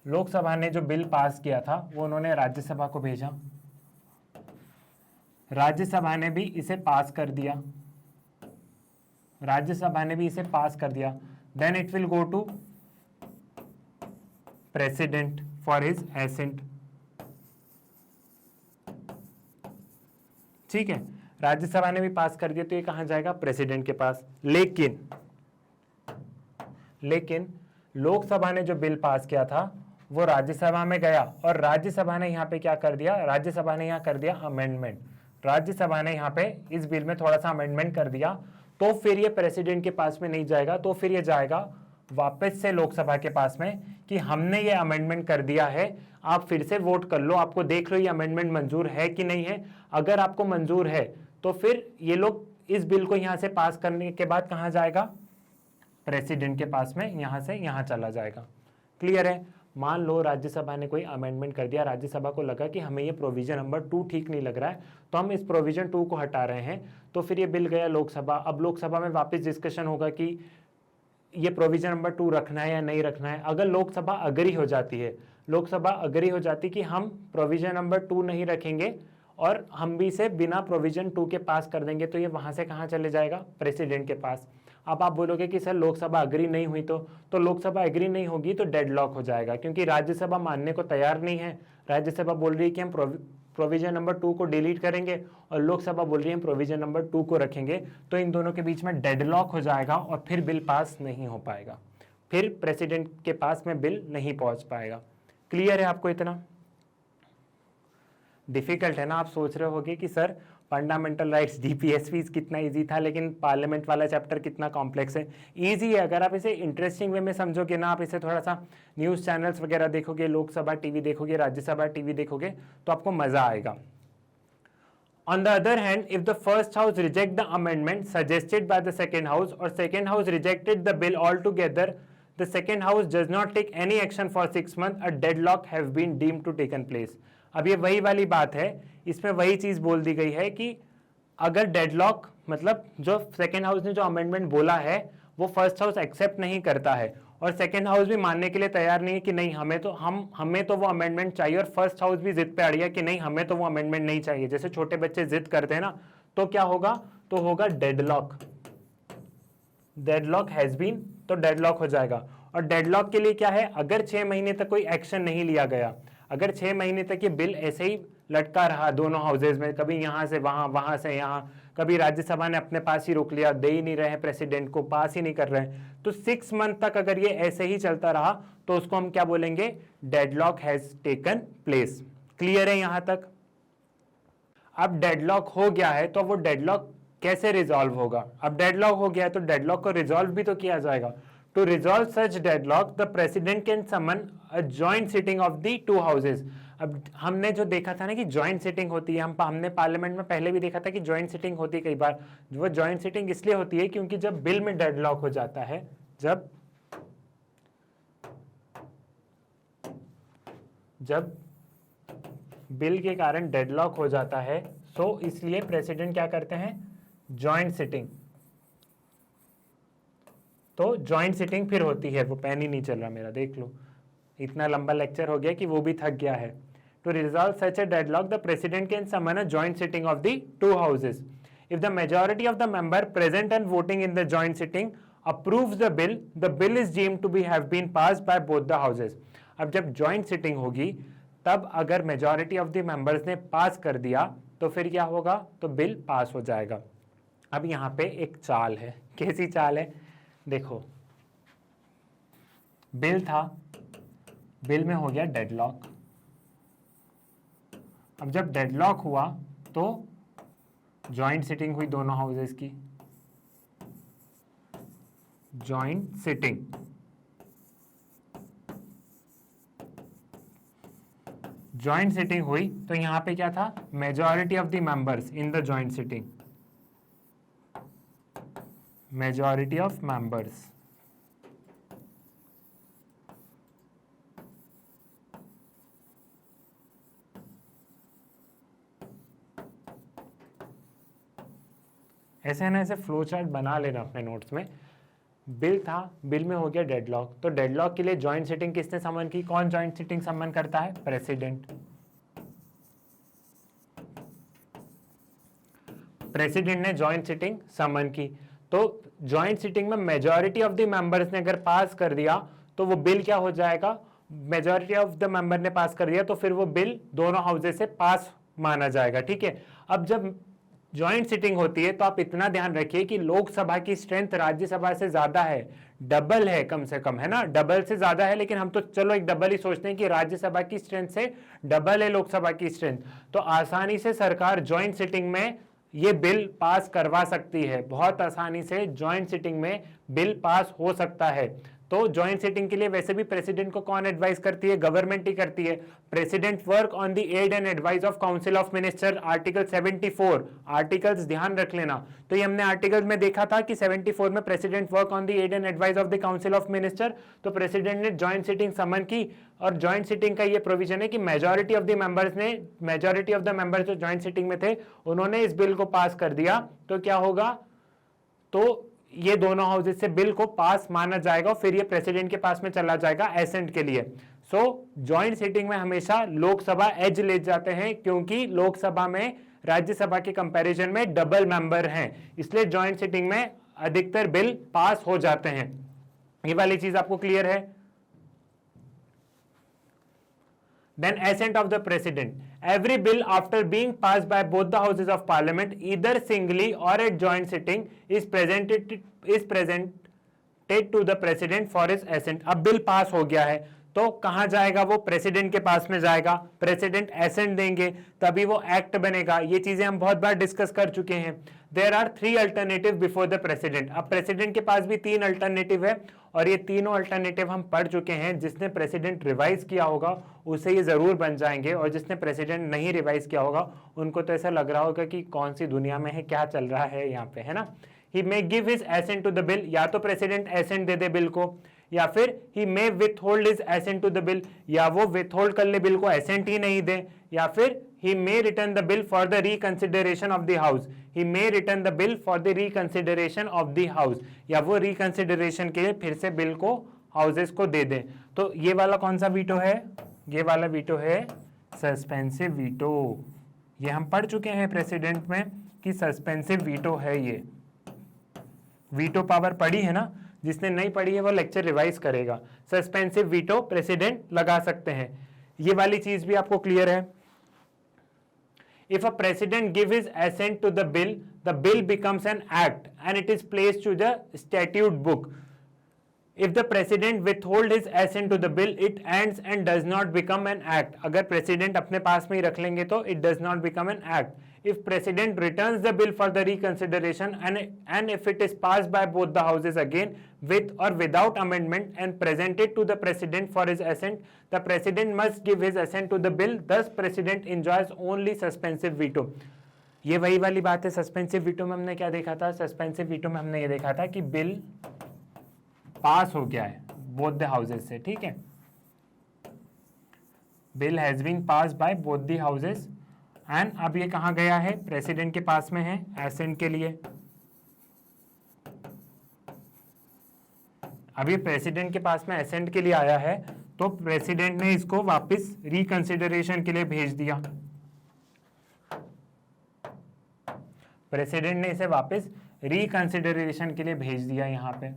लोकसभा ने जो बिल पास किया था वो उन्होंने राज्यसभा को भेजा, राज्यसभा ने भी इसे पास कर दिया, राज्यसभा ने भी इसे पास कर दिया। Then it will go to president for his accent. ठीक है, राज्यसभा ने भी पास कर दिया तो ये कहां जाएगा, प्रेसिडेंट के पास। लेकिन लोकसभा ने जो बिल पास किया था वो राज्यसभा में गया और राज्यसभा ने यहां पे क्या कर दिया, राज्यसभा ने यहां कर दिया अमेंडमेंट। राज्यसभा ने यहाँ पे इस बिल में थोड़ा सा अमेंडमेंट कर दिया, तो फिर ये प्रेसिडेंट के पास में नहीं जाएगा, तो फिर ये जाएगा वापस से लोकसभा के पास में कि हमने ये अमेंडमेंट कर दिया है, आप फिर से वोट कर लो, आपको देख लो ये अमेंडमेंट मंजूर है कि नहीं है। अगर आपको मंजूर है तो फिर ये लोग इस बिल को यहाँ से पास करने के बाद कहाँ जाएगा, प्रेसिडेंट के पास में, यहाँ से यहाँ चला जाएगा। क्लियर है? मान लो राज्यसभा ने कोई अमेंडमेंट कर दिया, राज्यसभा को लगा कि हमें ये प्रोविजन नंबर 2 ठीक नहीं लग रहा है तो हम इस प्रोविजन 2 को हटा रहे हैं, तो फिर ये बिल गया लोकसभा। अब लोकसभा में वापस डिस्कशन होगा कि ये प्रोविजन नंबर 2 रखना है या नहीं रखना है। अगर लोकसभा अग्री हो जाती है, लोकसभा अग्री हो जाती कि हम प्रोविजन नंबर 2 नहीं रखेंगे और हम भी इसे बिना प्रोविजन 2 के पास कर देंगे, तो ये वहां से कहाँ चले जाएगा, प्रेसिडेंट के पास। अब आप बोलोगे कि सर लोकसभा अग्री नहीं हुई तो लोकसभा एग्री नहीं होगी तो डेडलॉक हो जाएगा, क्योंकि राज्यसभा मानने को तैयार नहीं है। राज्यसभा बोल रही है कि हम प्रोविजन नंबर 2 को डिलीट करेंगे और लोकसभा बोल रही है हम प्रोविजन नंबर 2 को रखेंगे, तो इन दोनों के बीच में डेडलॉक हो जाएगा और फिर बिल पास नहीं हो पाएगा, फिर प्रेसिडेंट के पास में बिल नहीं पहुंच पाएगा। क्लियर है आपको इतना? डिफिकल्ट है ना। आप सोच रहे होगे कि सर फंडामेंटल राइट्स डीपीएसपी कितना इजी था, लेकिन पार्लियामेंट वाला चैप्टर कितना कॉम्प्लेक्स है। इजी है अगर आप इसे इंटरेस्टिंग वे में समझोगे ना, आप इसे थोड़ा सा न्यूज़ चैनल्स वगैरह देखोगे, लोकसभा टीवी देखोगे, राज्यसभा टीवी देखोगे, तो आपको मजा आएगा। On the other hand, if the first house reject the amendment suggested by the second house or second house rejected the bill altogether, the second house does not take any action for 6 months, a deadlock have been deemed to taken place. अब ये वही वाली बात है, इसमें वही चीज बोल दी गई है कि अगर डेडलॉक मतलब जो सेकेंड हाउस ने जो अमेंडमेंट बोला है वो फर्स्ट हाउस एक्सेप्ट नहीं करता है और सेकेंड हाउस भी मानने के लिए तैयार नहीं है कि नहीं हमें तो वो अमेंडमेंट चाहिए, और फर्स्ट हाउस भी जिद पे अड़ गया कि नहीं हमें तो वो अमेंडमेंट नहीं चाहिए, जैसे छोटे बच्चे जिद करते हैं ना, तो क्या होगा, तो होगा डेडलॉक। डेडलॉक हैज बीन, तो डेडलॉक हो जाएगा। और डेडलॉक के लिए क्या है, अगर 6 महीने तक कोई एक्शन नहीं लिया गया, अगर 6 महीने तक ये बिल ऐसे ही लटका रहा दोनों हाउसेज में, कभी यहां से वहां, वहां से यहां, कभी राज्यसभा ने अपने पास ही रोक लिया, दे ही नहीं रहे प्रेसिडेंट को, पास ही नहीं कर रहे, तो 6 मंथ तक अगर ये ऐसे ही चलता रहा तो उसको हम क्या बोलेंगे, deadlock has taken place. Clear है यहां तक? अब डेडलॉक हो गया है तो वो डेडलॉक कैसे रिजॉल्व होगा? अब डेडलॉक हो गया है तो डेडलॉक को रिजॉल्व भी तो किया जाएगा। To resolve such deadlock the president can summon a joint sitting of the two houses. अब हमने जो देखा था ना कि जॉइंट सिटिंग होती है, हमने पार्लियामेंट में पहले भी देखा था कि जॉइंट सिटिंग होती है कई बार। वो जॉइंट सिटिंग इसलिए होती है क्योंकि जब बिल में डेडलॉक हो जाता है, जब बिल के कारण डेडलॉक हो जाता है, तो इसलिए प्रेसिडेंट क्या करते हैं, जॉइंट सिटिंग। तो जॉइंट सिटिंग फिर होती है, वो पेन ही नहीं चल रहा मेरा, देख लो, इतना लंबा लेक्चर हो गया कि वो भी थक गया है। To resolve such a deadlock the president can summon a joint sitting of the two houses if the majority of the member present and voting in the joint sitting approves the bill is deemed to be have been passed by both the houses. अब जब जॉइंट सिटिंग होगी तब अगर मेजॉरिटी ऑफ द मेंबर्स ने पास कर दिया तो फिर क्या होगा, तो बिल पास हो जाएगा। अब यहाँ पे एक चाल है, कैसी चाल है, देखो, बिल था, बिल में हो गया डेडलॉक। अब जब डेडलॉक हुआ तो जॉइंट सिटिंग हुई दोनों हाउसेस की, जॉइंट सिटिंग। जॉइंट सिटिंग हुई तो यहां पे क्या था, majority of the members in the joint sitting, majority of members, ऐसे ना ऐसे फ्लो चार्ट बना लेना अपने नोट्स में। बिल था, बिल में हो गया डेडलॉक, तो डेडलॉक के लिए जॉइंट सिटिंग किसने समन की, कौन जॉइंट सिटिंग समन करता है, प्रेसिडेंट। प्रेसिडेंट ने जॉइंट सिटिंग समन की, तो जॉइंट सिटिंग में मेजॉरिटी ऑफ द मेंबर्स ने अगर पास कर दिया तो वो बिल क्या हो जाएगा, मेजॉरिटी ऑफ द मेंबर ने पास कर दिया तो फिर वो बिल दोनों हाउसेस से पास माना जाएगा, ठीक है। अब जब जॉइंट सिटिंग होती है तो आप इतना ध्यान रखिए कि लोकसभा की स्ट्रेंथ राज्यसभा से ज्यादा है, डबल है कम से कम, है ना, डबल से ज्यादा है, लेकिन हम तो चलो एक डबल ही सोचते हैं कि राज्यसभा की स्ट्रेंथ से डबल है लोकसभा की स्ट्रेंथ, तो आसानी से सरकार जॉइंट सिटिंग में ये बिल पास करवा सकती है, बहुत आसानी से जॉइंट सिटिंग में बिल पास हो सकता है। तो जॉइंट सिटिंग के लिए वैसे भी प्रेसिडेंट को कौन एडवाइस करती है, गवर्नमेंट ही करती है। President work on the aid and advice of council of minister, article 74, articles ध्यान रख लेना। तो ये हमने आर्टिकल में देखा था कि 74 में president work on the aid and advice of the council of minister, तो प्रेसिडेंट ने जॉइंट सिटिंग समन की, और जॉइंट सिटिंग का ये प्रोविजन है कि मेजॉरिटी ऑफ द मेंबर्स जो जॉइंट सिटिंग में थे उन्होंने इस बिल को पास कर दिया, तो क्या होगा, तो ये दोनों हाउसेस से बिल को पास माना जाएगा और फिर ये प्रेसिडेंट के पास में चला जाएगा एसेंट के लिए। सो जॉइंट सिटिंग में हमेशा लोकसभा एज ले जाते हैं क्योंकि लोकसभा में राज्यसभा के कंपैरिजन में डबल मेंबर हैं, इसलिए जॉइंट सिटिंग में अधिकतर बिल पास हो जाते हैं। ये वाली चीज आपको क्लियर है? Then assent of the president. Every bill after being passed by both the houses of parliament, either singly or at joint sitting, is presented to the president for his assent. अब बिल पास हो गया है तो कहां जाएगा वो, प्रेसिडेंट के पास में जाएगा, प्रेसिडेंट एसेंट देंगे तभी वो एक्ट बनेगा। ये चीजें हम बहुत बार डिस्कस कर चुके हैं। There are 3 alternative before the president. अब प्रेसिडेंट के पास भी 3 अल्टरनेटिव है और ये तीनों अल्टरनेटिव हम पढ़ चुके हैं। जिसने प्रेसिडेंट रिवाइज किया होगा उसे ये जरूर बन जाएंगे, और जिसने प्रेसिडेंट नहीं रिवाइज किया होगा उनको तो ऐसा लग रहा होगा कि कौन सी दुनिया में है, क्या चल रहा है यहाँ पे, है ना। He may give his assent to the bill, या तो प्रेसिडेंट एसेंट दे दे बिल को, या फिर he may withhold his assent to the bill, या वो विथहोल्ड कर ले बिल को, एसेंट ही नहीं दे, या फिर he may return the bill for the reconsideration of the house, he may return the bill for the reconsideration of the house, या वो reconsideration के लिए फिर से बिल को हाउसेस को दे दें। तो ये वाला कौन सा वीटो है, ये वाला वीटो है सस्पेंसिव वीटो। ये हम पढ़ चुके हैं प्रेसिडेंट में कि सस्पेंसिव वीटो है। ये वीटो पावर पढ़ी है ना, जिसने नहीं पढ़ी है वो लेक्चर रिवाइज करेगा। सस्पेंसिव वीटो प्रेसिडेंट लगा सकते हैं। ये वाली चीज भी आपको क्लियर है। If a president gives his assent to the bill becomes an act and it is placed to the statute book. If the president withhold his assent to the bill, it ends and does not become an act. अगर president अपने पास में ही रख लेंगे तो it does not become an act. If president returns the bill for the reconsideration and if it is passed by both the houses again with or without amendment and presented to the president for his assent, the president must give his assent to the bill. Thus president enjoys only suspensive veto. ये वही वाली बात है। सस्पेंसिव वीटो में हमने क्या देखा था, सस्पेंसिव वीटो में हमने ये देखा था कि बिल पास हो गया है बोथ द हाउसेस से, ठीक है। Bill has been pass by both the houses and अब ये कहाँ गया है, प्रेसिडेंट के पास में है एसेंट के लिए। अब ये प्रेसिडेंट के पास में एसेंट के लिए आया है तो प्रेसिडेंट ने इसको वापस रिकंसिडरेशन के लिए भेज दिया। प्रेसिडेंट ने इसे वापस रिकंसिडरेशन के लिए भेज दिया। यहाँ पे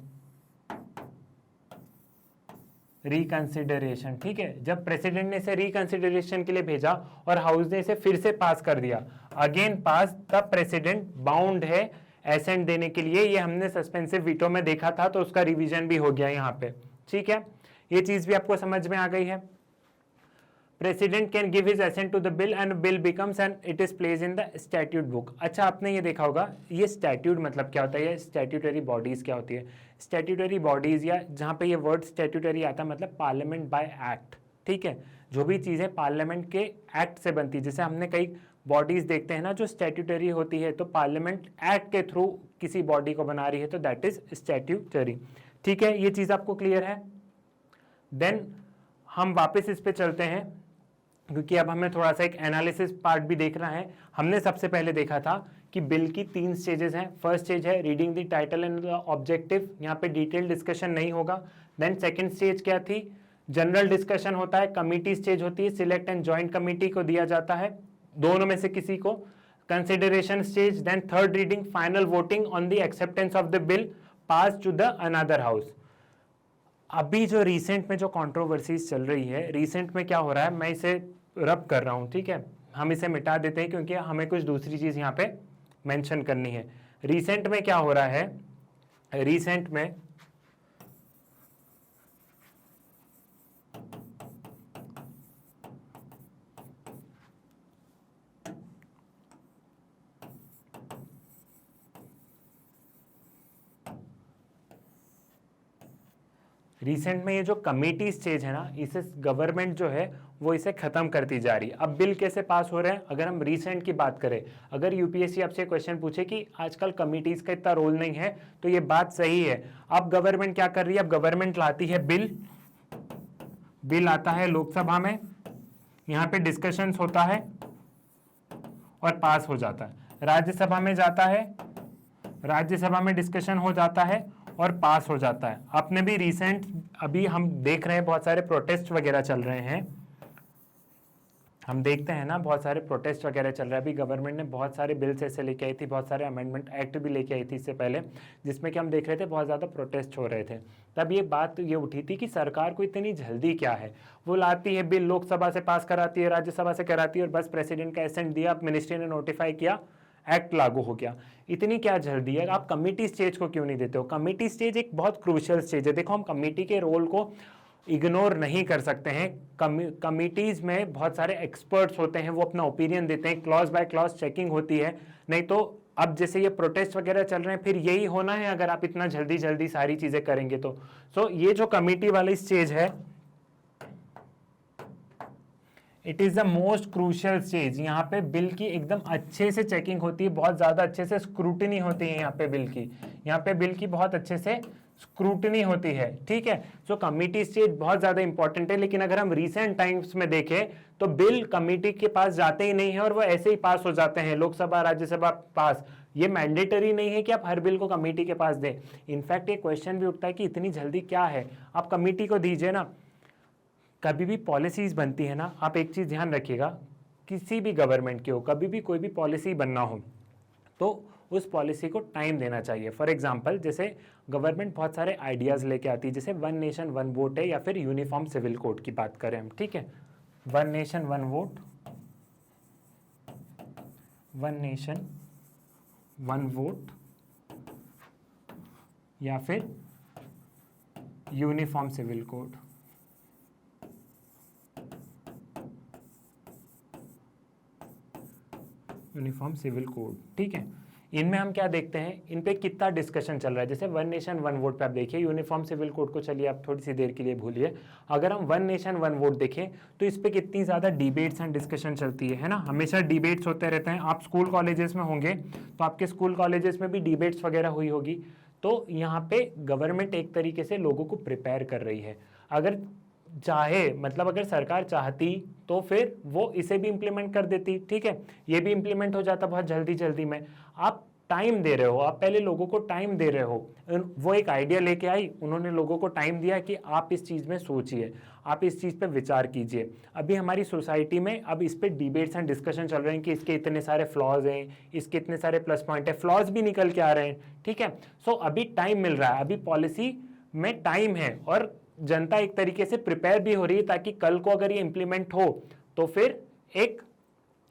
रिकंसिडरेशन, ठीक है। जब प्रेसिडेंट ने इसे रिकंसिडरेशन के लिए भेजा और हाउस ने इसे फिर से पास कर दिया, अगेन पास, तब प्रेसिडेंट बाउंड है एसेंट देने के लिए। ये हमने सस्पेंसिव वीटो में देखा था तो उसका रिवीजन भी हो गया यहाँ पे, ठीक है। ये चीज भी आपको समझ में आ गई है। President can give his assent to the bill and bill becomes and it is place in the statute book. अच्छा, आपने ये देखा होगा ये स्टैट्यूट मतलब क्या होता है, ये स्टैट्यूटरी बॉडीज क्या होती है। स्टैट्यूटरी बॉडीज, या जहाँ पे ये वर्ड स्टैट्यूटरी आता है मतलब पार्लियामेंट बाय एक्ट, ठीक है। जो भी चीज़ें पार्लियामेंट के एक्ट से बनती है, जैसे हमने कई बॉडीज देखते हैं ना जो स्टैट्यूटरी होती है, तो पार्लियामेंट एक्ट के थ्रू किसी बॉडी को बना रही है तो दैट इज स्टैट्यूटरी, ठीक है। ये चीज़ आपको क्लियर है। देन हम वापस इस पे चलते हैं क्योंकि अब हमें थोड़ा सा एक एनालिसिस पार्ट भी देखना है। हमने सबसे पहले देखा था कि बिल की 3 स्टेजेस हैं। फर्स्ट स्टेज है reading the title and the objective, यहाँ पे डिटेल डिस्कशन नहीं होगा। देन सेकंड स्टेज क्या थी, जनरल डिस्कशन होता है। कमिटी स्टेज होती है, सिलेक्ट एंड जॉइंट कमिटी को दिया जाता है, दोनों में से किसी को। Consideration stage, then third reading, final voting on the acceptance of the bill pass to the another house. अभी जो रिसेंट में जो कंट्रोवर्सीज चल रही है, रिसेंट में क्या हो रहा है, मैं इसे रब कर रहा हूँ, ठीक है। हम इसे मिटा देते हैं क्योंकि हमें कुछ दूसरी चीज यहाँ पे मेंशन करनी है। रिसेंट में क्या हो रहा है, रिसेंट में ये जो कमेटी स्टेज है ना, इसे गवर्नमेंट जो है वो इसे खत्म करती जा रही है। अब बिल कैसे पास हो रहे हैं, अगर हम रिसेंट की बात करें, अगर यूपीएससी आपसे क्वेश्चन पूछे कि आजकल कमिटीज का इतना रोल नहीं है, तो ये बात सही है। अब गवर्नमेंट क्या कर रही है, अब गवर्नमेंट लाती है बिल आता है लोकसभा में, यहाँ पे डिस्कशंस होता है और पास हो जाता है। राज्यसभा में जाता है, राज्यसभा में डिस्कशन हो जाता है और पास हो जाता है। आपने भी रिसेंट अभी हम देख रहे हैं बहुत सारे प्रोटेस्ट वगैरह चल रहे हैं, हम देखते हैं ना बहुत सारे प्रोटेस्ट वगैरह चल रहा है। अभी गवर्नमेंट ने बहुत सारे बिल्स ऐसे लेके आई थी, बहुत सारे अमेंडमेंट एक्ट भी लेके आई थी इससे पहले, जिसमें कि हम देख रहे थे बहुत ज़्यादा प्रोटेस्ट हो रहे थे। तब ये बात ये उठी थी कि सरकार को इतनी जल्दी क्या है, वो लाती है बिल, लोकसभा से पास कराती है, राज्यसभा से कराती है और बस प्रेसिडेंट का एसेंट दिया, मिनिस्ट्री ने नोटिफाई किया, एक्ट लागू हो गया। इतनी क्या जल्दी है, आप कमेटी स्टेज को क्यों नहीं देते हो। कमेटी स्टेज एक बहुत क्रूशियल स्टेज है। देखो, हम कमेटी के रोल को इग्नोर नहीं कर सकते हैं। कमिटीज में बहुत सारे एक्सपर्ट्स होते हैं, वो अपना ओपिनियन देते हैं, क्लॉज बाय क्लॉज चेकिंग होती है। नहीं तो अब जैसे ये प्रोटेस्ट वगैरह चल रहे हैं, फिर यही होना है अगर आप इतना जल्दी जल्दी सारी चीजें करेंगे तो। सो ये जो कमिटी वाली स्टेज है, it is the most crucial stage. यहाँ पे बिल की एकदम अच्छे से चेकिंग होती है, बहुत ज्यादा अच्छे से स्क्रूटनी होती है यहाँ पे बिल की, यहाँ पे बिल की बहुत अच्छे से स्क्रूटनी होती है, ठीक है। सो कमिटी स्टेज बहुत ज्यादा इंपॉर्टेंट है। लेकिन अगर हम रिसेंट टाइम्स में देखें तो बिल कमिटी के पास जाते ही नहीं है और वो ऐसे ही पास हो जाते हैं, लोकसभा राज्यसभा पास। ये मैंडेटरी नहीं है कि आप हर बिल को कमिटी के पास दें। इनफैक्ट ये क्वेश्चन भी उठता है कि इतनी जल्दी क्या है, आप कमिटी को दीजिए ना। कभी भी पॉलिसीज बनती है ना, आप एक चीज ध्यान रखिएगा, किसी भी गवर्नमेंट की हो, कभी भी कोई भी पॉलिसी बनना हो तो उस पॉलिसी को टाइम देना चाहिए। फॉर एग्जांपल, जैसे गवर्नमेंट बहुत सारे आइडियाज लेके आती है, जैसे वन नेशन वन वोट है, या फिर यूनिफॉर्म सिविल कोड की बात करें हम, ठीक है। One nation one vote, one nation one vote, या फिर uniform civil code. Uniform civil code, ठीक है। इनमें हम क्या देखते हैं, इन पे कितना डिस्कशन चल रहा है। जैसे वन नेशन वन वोट पे आप देखिए, यूनिफॉर्म सिविल कोड को चलिए आप थोड़ी सी देर के लिए भूलिए। अगर हम वन नेशन वन वोट देखें तो इस पे कितनी ज़्यादा डिबेट्स एंड डिस्कशन चलती है ना। हमेशा डिबेट्स होते रहते हैं। आप स्कूल कॉलेजेस में होंगे तो आपके स्कूल कॉलेजेस में भी डिबेट्स वगैरह हुई होगी। तो यहाँ पे गवर्नमेंट एक तरीके से लोगों को प्रिपेयर कर रही है। अगर चाहे, मतलब अगर सरकार चाहती तो फिर वो इसे भी इम्प्लीमेंट कर देती, ठीक है। ये भी इम्प्लीमेंट हो जाता बहुत जल्दी जल्दी में। आप टाइम दे रहे हो, आप पहले लोगों को टाइम दे रहे हो। वो एक आइडिया लेके आई, उन्होंने लोगों को टाइम दिया कि आप इस चीज़ में सोचिए, आप इस चीज़ पे विचार कीजिए। अभी हमारी सोसाइटी में अब इस पे डिबेट्स एंड डिस्कशन चल रहे हैं कि इसके इतने सारे फ्लॉज हैं, इसके इतने सारे प्लस पॉइंट है, फ्लॉज भी निकल के आ रहे हैं, ठीक है। सो अभी टाइम मिल रहा है, अभी पॉलिसी में टाइम है और जनता एक तरीके से प्रिपेयर भी हो रही है, ताकि कल को अगर ये इंप्लीमेंट हो तो फिर एक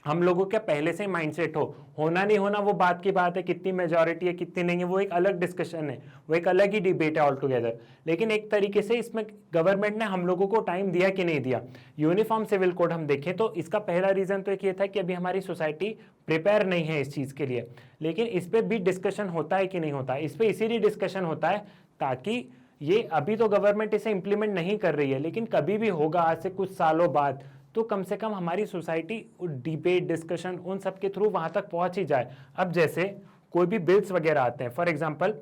हम लोगों का पहले से माइंडसेट हो। होना नहीं होना वो बात की बात है, कितनी मेजॉरिटी है कितनी नहीं है वो एक अलग डिस्कशन है, वो एक अलग ही डिबेट है ऑल टुगेदर। लेकिन एक तरीके से इसमें गवर्नमेंट ने हम लोगों को टाइम दिया कि नहीं दिया। यूनिफॉर्म सिविल कोड हम देखें तो इसका पहला रीजन तो एक ये था कि अभी हमारी सोसाइटी प्रिपेयर नहीं है इस चीज के लिए। लेकिन इस पर भी डिस्कशन होता है कि नहीं होता, इस पर इसीलिए डिस्कशन होता है ताकि ये, अभी तो गवर्नमेंट इसे इंप्लीमेंट नहीं कर रही है, लेकिन कभी भी होगा आज से कुछ सालों बाद, तो कम से कम हमारी सोसाइटी डिबेट डिस्कशन उन सब के थ्रू वहां तक पहुंच ही जाए। अब जैसे कोई भी बिल्स वगैरह आते हैं, फॉर एग्जांपल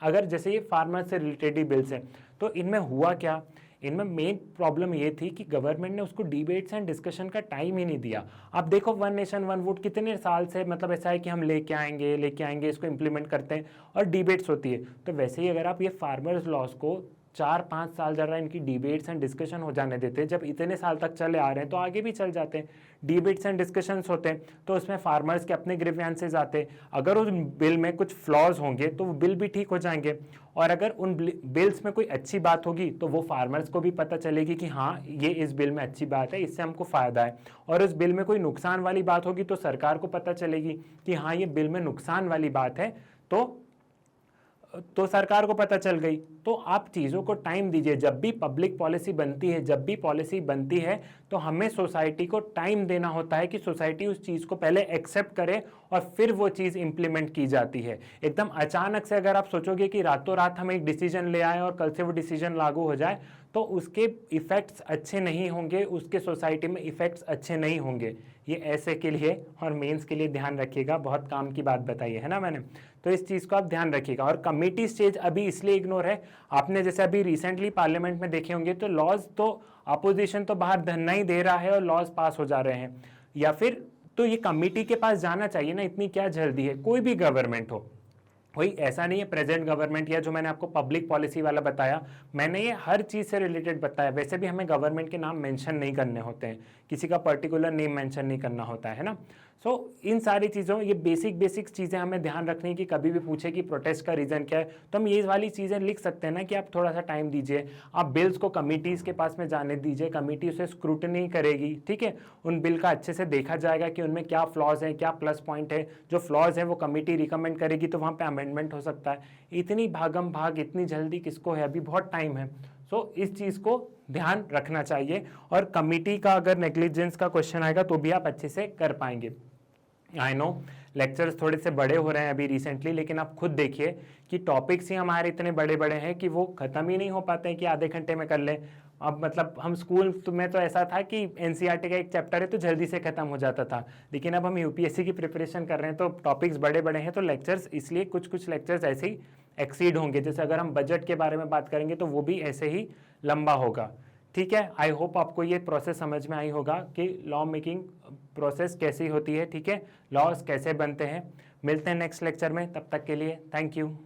अगर जैसे ये फार्मर से रिलेटेड ही बिल्स हैं, तो इनमें हुआ क्या, इनमें मेन प्रॉब्लम ये थी कि गवर्नमेंट ने उसको डिबेट्स एंड डिस्कशन का टाइम ही नहीं दिया। आप देखो वन नेशन वन वोट कितने साल से मतलब ऐसा है कि हम लेके आएंगे इसको इम्प्लीमेंट करते हैं और डिबेट्स होती है। तो वैसे ही अगर आप ये फार्मर्स लॉस को 4-5 साल जरा इनकी डिबेट्स एंड डिस्कशन हो जाने देते, जब इतने साल तक चले आ रहे हैं तो आगे भी चल जाते हैं। डिबेट्स एंड डिस्कशंस होते हैं तो उसमें फार्मर्स के अपने ग्रीवेंसेस आते हैं। अगर उस बिल में कुछ फ्लॉज होंगे तो वो बिल भी ठीक हो जाएंगे, और अगर उन बिल्स में कोई अच्छी बात होगी तो वो फार्मर्स को भी पता चलेगी कि हाँ ये इस बिल में अच्छी बात है, इससे हमको फ़ायदा है। और उस बिल में कोई नुकसान वाली बात होगी तो सरकार को पता चलेगी कि हाँ ये बिल में नुकसान वाली बात है, तो सरकार को पता चल गई। तो आप चीज़ों को टाइम दीजिए। जब भी पब्लिक पॉलिसी बनती है, जब भी पॉलिसी बनती है तो हमें सोसाइटी को टाइम देना होता है कि सोसाइटी उस चीज़ को पहले एक्सेप्ट करे और फिर वो चीज़ इंप्लीमेंट की जाती है। एकदम अचानक से अगर आप सोचोगे कि रातों रात हम एक डिसीजन ले आए और कल से वो डिसीजन लागू हो जाए तो उसके इफ़ेक्ट्स अच्छे नहीं होंगे, उसके सोसाइटी में इफ़ेक्ट्स अच्छे नहीं होंगे। ये ऐसे के लिए और मेंस के लिए ध्यान रखिएगा, बहुत काम की बात बताई है ना मैंने, तो इस चीज़ को आप ध्यान रखिएगा। और कमेटी स्टेज अभी इसलिए इग्नोर है, आपने जैसे अभी रिसेंटली पार्लियामेंट में देखे होंगे तो लॉज तो अपोजिशन तो बाहर धरना ही दे रहा है और लॉज पास हो जा रहे हैं, या फिर तो ये कमेटी के पास जाना चाहिए ना, इतनी क्या जल्दी है। कोई भी गवर्नमेंट हो, कोई ऐसा नहीं है प्रेजेंट गवर्नमेंट या जो मैंने आपको पब्लिक पॉलिसी वाला बताया, मैंने ये हर चीज़ से रिलेटेड बताया। वैसे भी हमें गवर्नमेंट के नाम मेंशन नहीं करने होते हैं, किसी का पर्टिकुलर नेम मेंशन नहीं करना होता है ना। सो इन सारी चीज़ों, ये बेसिक चीज़ें हमें ध्यान रखनी है कि कभी भी पूछे कि प्रोटेस्ट का रीज़न क्या है तो हम ये वाली चीज़ें लिख सकते हैं ना कि आप थोड़ा सा टाइम दीजिए, आप बिल्स को कमिटीज़ के पास में जाने दीजिए, कमिटी उसे स्क्रूटनी करेगी, ठीक है। उन बिल का अच्छे से देखा जाएगा कि उनमें क्या फ्लॉज हैं, क्या प्लस पॉइंट है। जो फ्लॉज हैं वो कमिटी रिकमेंड करेगी तो वहाँ पर अमेंडमेंट हो सकता है। इतनी भागम भाग इतनी जल्दी किसको है, अभी बहुत टाइम है। सो इस चीज़ को ध्यान रखना चाहिए, और कमिटी का अगर नेग्लिजेंस का क्वेश्चन आएगा तो भी आप अच्छे से कर पाएंगे। आई नो लेक्चर्स थोड़े से बड़े हो रहे हैं अभी रिसेंटली, लेकिन आप खुद देखिए कि टॉपिक्स ही हमारे इतने बड़े बड़े हैं कि वो ख़त्म ही नहीं हो पाते हैं कि आधे घंटे में कर लें। अब मतलब हम स्कूल में तो ऐसा था कि एनसीईआरटी का एक चैप्टर है तो जल्दी से ख़त्म हो जाता था, लेकिन अब हम यूपीएससी की प्रिपरेशन कर रहे हैं तो टॉपिक्स बड़े बड़े हैं, तो लेक्चर्स इसलिए कुछ लेक्चर्स ऐसे ही एक्सीड होंगे। जैसे अगर हम बजट के बारे में बात करेंगे तो वो भी ऐसे ही लंबा होगा। ठीक है, आई होप आपको ये प्रोसेस समझ में आई होगा कि लॉ मेकिंग प्रोसेस कैसी होती है। ठीक है, लॉज कैसे बनते हैं। मिलते हैं नेक्स्ट लेक्चर में, तब तक के लिए थैंक यू।